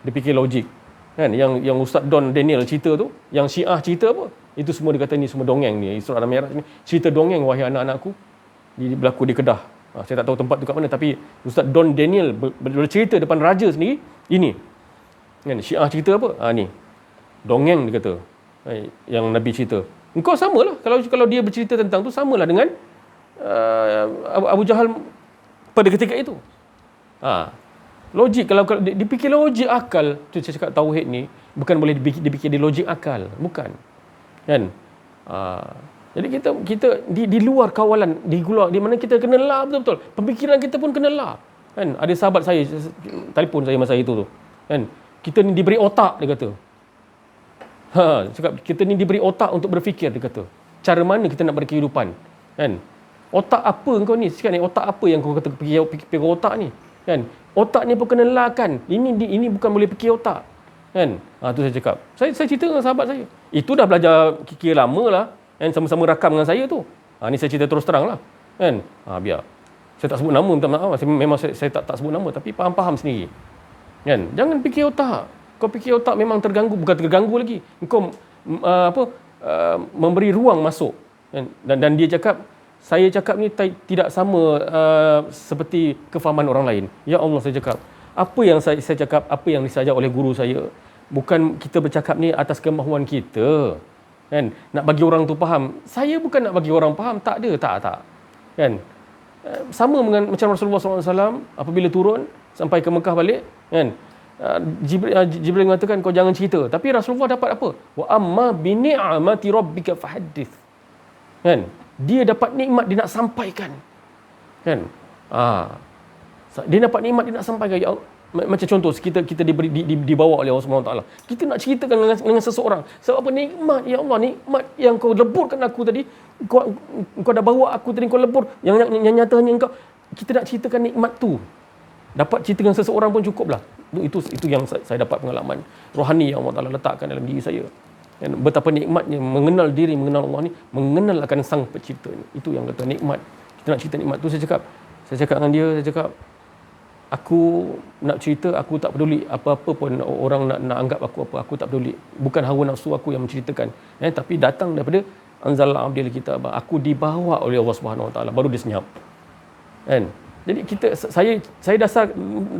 Dia fikir logik. Kan, yang Ustaz Don Daniel cerita tu, yang Syiah cerita apa? Itu semua dia kata ni semua dongeng ni. Isra dan Mi'raj ni cerita dongeng, wahai anak-anakku. Berlaku di Kedah. Saya tak tahu tempat tu kat mana, tapi Ustaz Don Daniel bercerita depan raja sendiri ini. Kan, Syiah cerita apa? Ni. Dongeng dia kata. Yang Nabi cerita. Engkau samalah kalau dia bercerita tentang tu, samalah dengan Abu Jahal pada ketika itu. Logik, kalau dipikir logik akal, tu saya cakap tauhid ni bukan boleh dipikir di logik akal, bukan. Kan? Jadi kita di luar kawalan, di mana kita kena lah betul-betul. Pemikiran kita pun kena lah. Kan? Ada sahabat saya telefon saya masa itu tu. Kan? Kita ni diberi otak, dia kata. Cakap kita ni diberi otak untuk berfikir, dia kata. Cara mana kita nak berkehidupan? Kan? Otak apa kau ni? Sekarang ni otak apa yang kau kata fikir otak ni? Kan? Otak ni pun kena lakan. Ini bukan boleh fikir otak. Kan? Tu saya cakap. Saya cerita dengan sahabat saya. Itu dah belajar kira lama lah. Kan? Sama-sama rakam dengan saya tu. Ni saya cerita terus terang lah. Kan? Biar. Saya tak sebut nama, minta maaf. Memang saya tak sebut nama. Tapi faham sendiri. Kan? Jangan fikir otak. Kau fikir otak memang terganggu. Bukan terganggu lagi. Kau memberi ruang masuk. Kan? Dan dia cakap, saya cakap ni tidak sama seperti kefahaman orang lain. Ya Allah, saya cakap. Apa yang saya cakap, apa yang disajar oleh guru saya, bukan kita bercakap ni atas kemahuan kita. Kan? Nak bagi orang tu faham. Saya bukan nak bagi orang faham. Tak ada. Tak. Kan? Sama dengan macam Rasulullah SAW apabila turun sampai ke Mekah balik. Kan? Jibril mengatakan kau jangan cerita. Tapi Rasulullah dapat apa? Wa amma bi ni'mati rabbika fahaddits. Kan? Dia dapat nikmat, dia nak sampaikan. Kan? Dia dapat nikmat, dia nak sampaikan. Ya Allah. Macam contoh, kita dibawa oleh Allah SWT. Kita nak ceritakan dengan seseorang. Sebab apa? Nikmat, ya Allah. Nikmat yang kau leburkan aku tadi. Kau dah bawa aku tadi, kau lebur. Yang nyatanya engkau. Kita nak ceritakan nikmat tu. Dapat cerita dengan seseorang pun cukup lah. Itu yang saya dapat pengalaman rohani yang Allah Ta'ala letakkan dalam diri saya. Dan betapa nikmatnya mengenal diri, mengenal Allah ni, mengenal akan Sang Pencipta ni. Itu yang kata nikmat. Kita nak cerita nikmat tu. Saya cakap dengan dia, saya cakap, aku nak cerita, aku tak peduli apa-apa pun orang nak anggap aku apa, aku tak peduli. Bukan hawa nafsu aku yang menceritakan. Tapi datang daripada anzalna abdil kitab. Aku dibawa oleh Allah Subhanahu Wa Taala, baru dia senyap. Kan? Jadi saya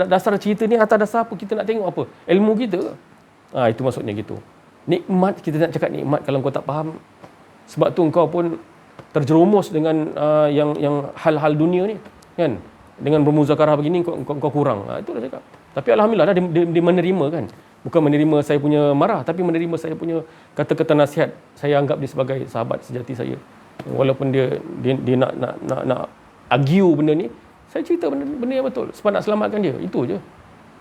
dasar cerita ni atas dasar apa? Kita nak tengok apa? Ilmu kita. Itu maksudnya gitu. Nikmat, kita nak cakap nikmat kalau kau tak faham. Sebab tu kau pun terjerumus dengan yang hal-hal dunia ni, kan? Dengan bermuzakarah begini kau kurang. Itulah cakap. Tapi alhamdulillah dia menerima, kan? Bukan menerima saya punya marah, tapi menerima saya punya kata-kata nasihat. Saya anggap dia sebagai sahabat sejati saya. Walaupun dia nak argue benda ni, saya cerita benda yang betul sebab nak selamatkan dia. Itu je.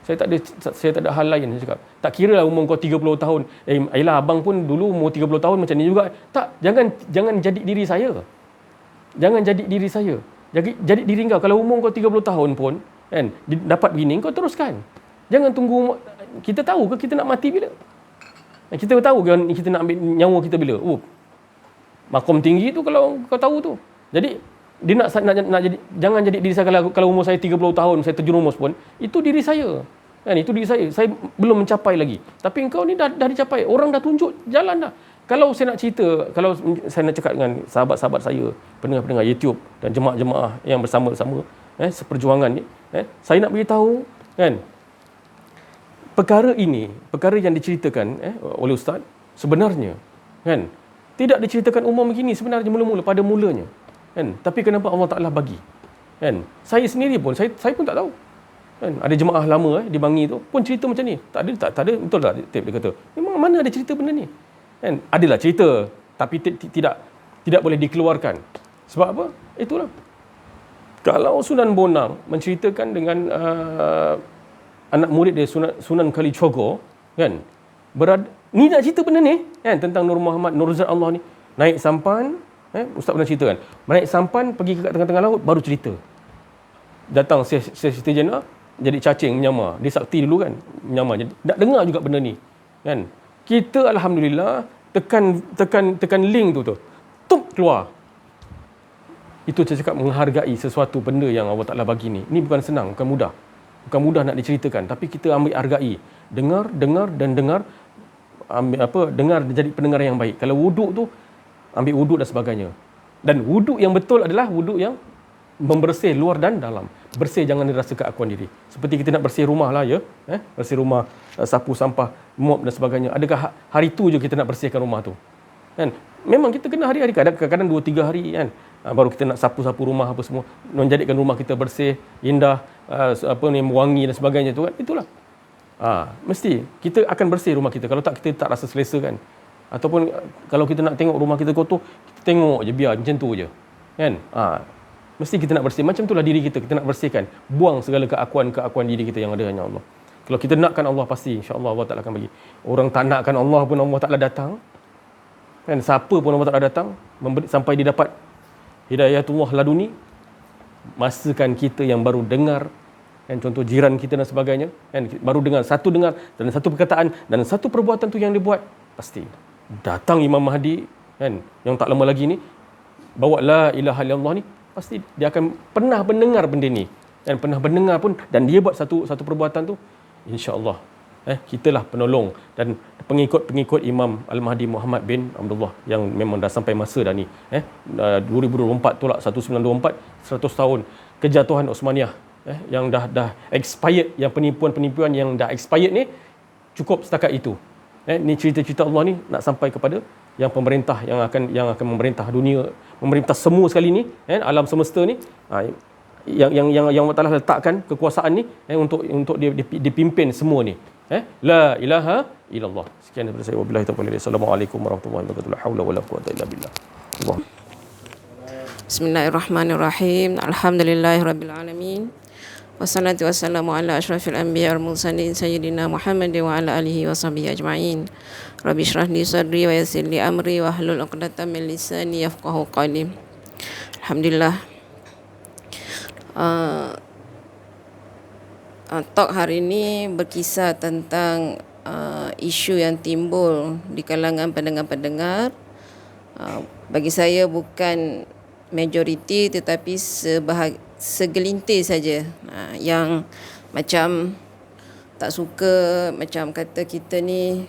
Saya tak ada hal lain. Saya cakap, tak kira lah umur kau 30 tahun. Ayolah, abang pun dulu umur 30 tahun macam ni juga. Tak, jangan jadi diri saya. Jangan jadi diri saya. Jadi diri kau. Kalau umur kau 30 tahun pun, kan, dapat begini, kau teruskan. Jangan tunggu. Kita tahu ke kita nak mati bila? Kita tahu ke kita nak ambil nyawa kita bila? Makom tinggi tu kalau kau tahu tu. Jadi dia nak jadi, jangan jadi diri saya. Kalau umur saya 30 tahun, saya terjerumus pun, itu diri saya. Kan, itu diri saya. Saya belum mencapai lagi. Tapi engkau ni dah dicapai. Orang dah tunjuk jalan dah. Kalau saya nak cerita, kalau saya nak cakap dengan sahabat-sahabat saya, pendengar-pendengar YouTube dan jemaah-jemaah yang bersama-sama, seperjuangan ni, saya nak beritahu, kan, perkara yang diceritakan oleh Ustaz, sebenarnya, kan, tidak diceritakan umum begini sebenarnya mula-mula, pada mulanya. Kan? Tapi kenapa Allah Ta'ala bagi? Kan? Saya sendiri pun, saya pun tak tahu. Kan? Ada jemaah lama di Bangi tu pun cerita macam ni. Tak ada, betul tak? Dia kata, memang mana ada cerita benda ni? Kan? Adalah cerita, tapi tidak boleh dikeluarkan. Sebab apa? Itulah. Kalau Sunan Bonang menceritakan dengan anak murid dia, Sunan Kalijogo, kan, ni nak cerita benda ni, kan, tentang Nur Muhammad, Nur Zat Allah ni, naik sampan, Ustaz pernah cerita kan, naik sampan pergi ke tengah-tengah laut, baru cerita. Datang Siti Jenah, jadi cacing menyamar. Dia sakti dulu kan, menyamar. Jadi nak dengar juga benda ni, kan. Kita alhamdulillah tekan link tu tup keluar. Itu saya cakap menghargai sesuatu benda yang Allah Ta'ala bagi ni. Ini bukan senang, bukan mudah nak diceritakan, tapi kita ambil hargai. Dengar dan dengar, dengar jadi pendengar yang baik. Kalau wuduk tu, ambil wuduk dan sebagainya. Dan wuduk yang betul adalah wuduk yang membersih luar dan dalam. Bersih, jangan dirasa keakuan diri. Seperti kita nak bersih rumah lah, ya. Bersih rumah, sapu sampah, mop dan sebagainya. Adakah hari tu je kita nak bersihkan rumah tu? Kan? Memang kita kena hari-hari, kadang-kadang 2-3 hari, kan. Baru kita nak sapu-sapu rumah apa semua, menjadikan rumah kita bersih, indah, wangi dan sebagainya tu, kan. Itulah. Mesti kita akan bersih rumah kita. Kalau tak, kita tak rasa selesa, kan. Ataupun kalau kita nak tengok rumah kita kotor, kita tengok je, biar macam tu je, kan. Mesti kita nak bersih. Macam itulah diri kita nak bersihkan. Buang segala keakuan diri kita yang ada hanya Allah. Kalau kita nakkan Allah, pasti insya-Allah Allah Ta'ala akan bagi. Orang tak nakkan Allah pun Allah Ta'ala datang, kan. Siapa pun Allah Ta'ala datang sampai dia dapat hidayatullah laduni, masakan kita yang baru dengar, kan, contoh jiran kita dan sebagainya, kan, baru dengar dan satu perkataan dan satu perbuatan tu yang dia buat, pasti datang Imam Mahdi, kan, yang tak lama lagi ni, bawa la ilaha illallah ni, pasti dia akan pernah mendengar benda ni, dan pernah mendengar pun, dan dia buat satu perbuatan tu, insya-Allah kitalah penolong dan pengikut Imam Al-Mahdi Muhammad bin Abdullah yang memang dah sampai masa dah ni. 2024 tolak 1924, 100 tahun kejatuhan Osmaniyah, yang dah expired, yang penipuan-penipuan yang dah expired ni cukup setakat itu. Ni cerita-cerita Allah ni nak sampai kepada yang pemerintah yang akan memerintah dunia, memerintah semua sekali ni, alam semesta ni, yang Allah Taala letakkan kekuasaan ni, untuk dia dipimpin semua ni. La ilaha illallah. Sekian daripada saya, wabillahi taufiq. Assalamualaikum warahmatullahi wabarakatuh. La haula wala quwwata illa billah. Bismillahirrahmanirrahim. Alhamdulillahirabbil alamin. Wassalatu wassalamu ala asyrafil anbiya wal mursalin sayyidina Muhammad wa ala alihi washabihi ajma'in. Rabbi shrah li sadri wa yassir li amri wa hlul 'uqdatam min lisani yafqahu qawli. Alhamdulillah. Talk hari ini berkisah tentang isu yang timbul di kalangan pendengar-pendengar. Bagi saya bukan majoriti, tetapi segelintir saja yang macam tak suka, macam kata kita ni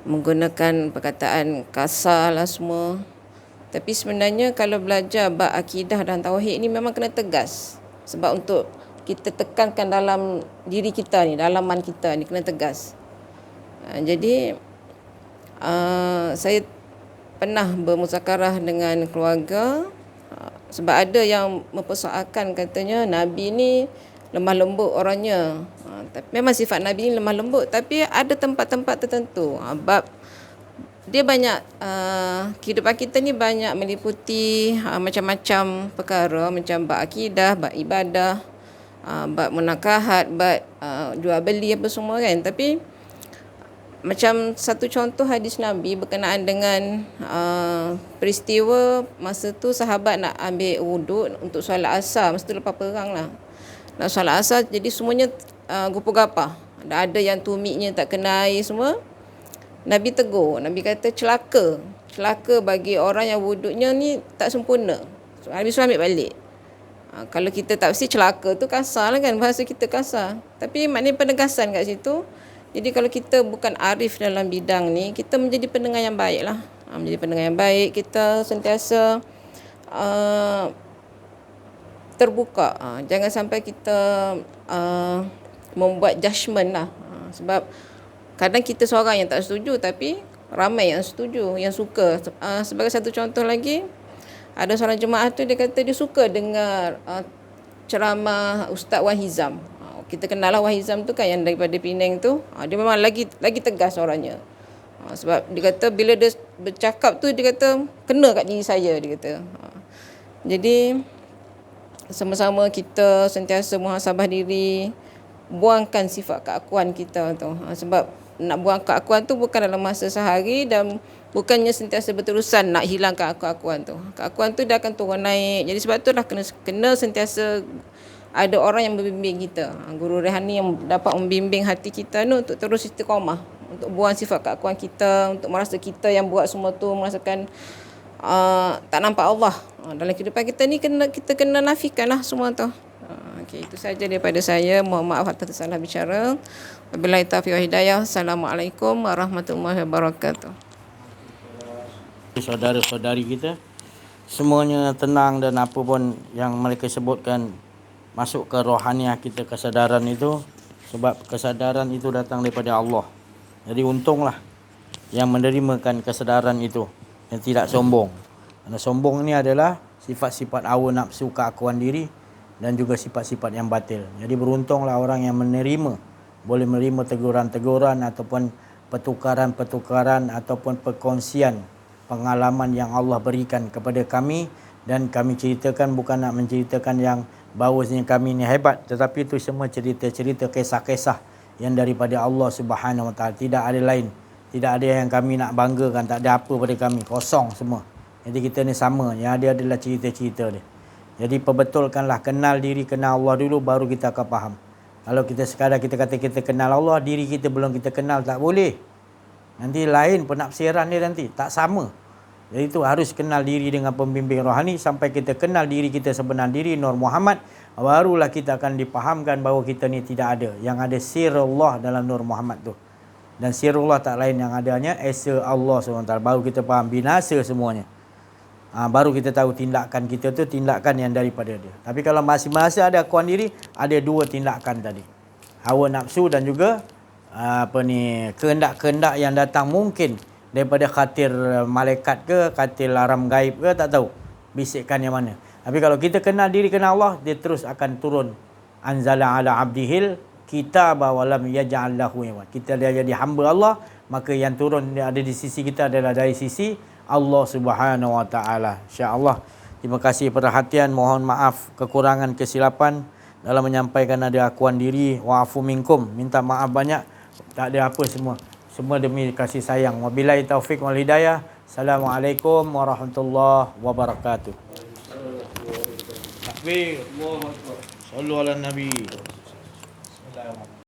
menggunakan perkataan kasar lah semua. Tapi sebenarnya kalau belajar bab akidah dan tauhid ni memang kena tegas. Sebab untuk kita tekankan dalam diri kita ni, dalaman kita ni kena tegas. Jadi saya pernah bermuzakarah dengan keluarga, sebab ada yang mempersoalkan, katanya Nabi ni lemah lembut orangnya. Memang sifat Nabi ni lemah lembut, tapi ada tempat-tempat tertentu. Bab dia banyak, kehidupan kita ni banyak meliputi macam-macam perkara, macam bab akidah, bab ibadah, bab munakahat, bab jual beli apa semua kan. Tapi macam satu contoh hadis Nabi berkenaan dengan peristiwa masa tu sahabat nak ambil wuduk untuk solat asar, masa tu lepas perang lah. Nak solat asar, jadi semuanya gupa-gapa. Ada yang tumiknya tak kena air semua. Nabi tegur, Nabi kata celaka. Celaka bagi orang yang wuduknya ni tak sempurna. So, Nabi suruh ambil balik. Kalau kita tafsir celaka tu kasar lah kan, bahasa kita kasar. Tapi maknanya penegasan kat situ. Jadi kalau kita bukan arif dalam bidang ni, kita menjadi pendengar yang baik lah. Menjadi pendengar yang baik, kita sentiasa terbuka. Jangan sampai kita membuat judgement lah. Sebab kadang kita seorang yang tak setuju, tapi ramai yang setuju, yang suka. Sebagai satu contoh lagi, ada seorang jemaah tu dia kata dia suka dengar ceramah Ustaz Wan Hizam. Kita kenal lah Wan Hizam tu kan, yang daripada Penang tu. Dia memang lagi tegas orangnya. Sebab dia kata bila dia bercakap tu, dia kata kena kat diri saya, dia kata. Jadi sama-sama kita sentiasa muhasabah diri, buangkan sifat keakuan kita tu. Sebab nak buang keakuan tu bukan dalam masa sehari, dan bukannya sentiasa berterusan nak hilangkan keakuan tu. Keakuan tu dia akan turun naik. Jadi sebab tu lah kena sentiasa ada orang yang membimbing kita. Guru Rehani yang dapat membimbing hati kita ni untuk terus istiqamah, untuk buang sifat keakuan kita, untuk merasa kita yang buat semua tu, merasakan tak nampak Allah. Dalam kehidupan kita ni kita kena nafikan lah semua tu. Okay, itu saja daripada saya. Mohon maaf atas salah bicara. Wabillahi taufiq wal hidayah. Assalamualaikum warahmatullahi wabarakatuh. Saudara-saudari kita semuanya tenang, dan apa pun yang mereka sebutkan masuk ke rohaniah kita, kesadaran itu. Sebab kesadaran itu datang daripada Allah. Jadi untunglah yang menerimakan kesadaran itu, yang tidak sombong. Karena sombong ni adalah sifat-sifat hawa nafsu, keakuan diri, dan juga sifat-sifat yang batil. Jadi beruntunglah orang yang menerima, boleh menerima teguran-teguran ataupun pertukaran-pertukaran ataupun perkongsian pengalaman yang Allah berikan kepada kami, dan kami ceritakan bukan nak menceritakan yang bahawasanya kami ni hebat, tetapi itu semua cerita-cerita, kisah-kisah yang daripada Allah Subhanahu Wa Taala. Tidak ada lain, tidak ada yang kami nak banggakan, tak ada apa pada kami, kosong semua. Jadi kita ni sama, yang ada adalah cerita-cerita dia. Jadi perbetulkanlah, kenal diri, kenal Allah dulu, baru kita akan faham. Kalau kita sekadar kita kata kita kenal Allah, diri kita belum kita kenal, tak boleh. Nanti lain penafsiran dia, nanti tak sama. Jadi itu harus kenal diri dengan pembimbing rohani, sampai kita kenal diri kita sebenar diri, Nur Muhammad, barulah kita akan dipahamkan bahawa kita ni tidak ada. Yang ada sirullah dalam Nur Muhammad tu. Dan sirullah tak lain yang adanya esa Allah SWT. Baru kita faham binasa semuanya. Baru kita tahu tindakan kita tu tindakan yang daripada dia. Tapi kalau masing-masing ada akuan diri, ada dua tindakan tadi. Hawa nafsu dan juga kehendak-kehendak yang datang mungkin daripada khatir malaikat ke, khatir alam gaib ke, tak tahu bisikan yang mana. Tapi kalau kita kenal diri, kenal Allah, dia terus akan turun. Anzala ala abdihil kitaba wa lam yaj'al lahu iwaja. Kita dia jadi hamba Allah, maka yang turun dia ada di sisi kita adalah dari sisi Allah Subhanahu Wa Taala. Insya-Allah. Terima kasih perhatian, mohon maaf kekurangan kesilapan dalam menyampaikan ada akuan diri. Wa'afu minkum, minta maaf banyak. Tak ada apa semua. Semua demi kasih sayang. Wabillahi taufiq wal hidayah. Assalamualaikum warahmatullahi wabarakatuh. Takbir. Allahu akbar. Sallu ala nabi.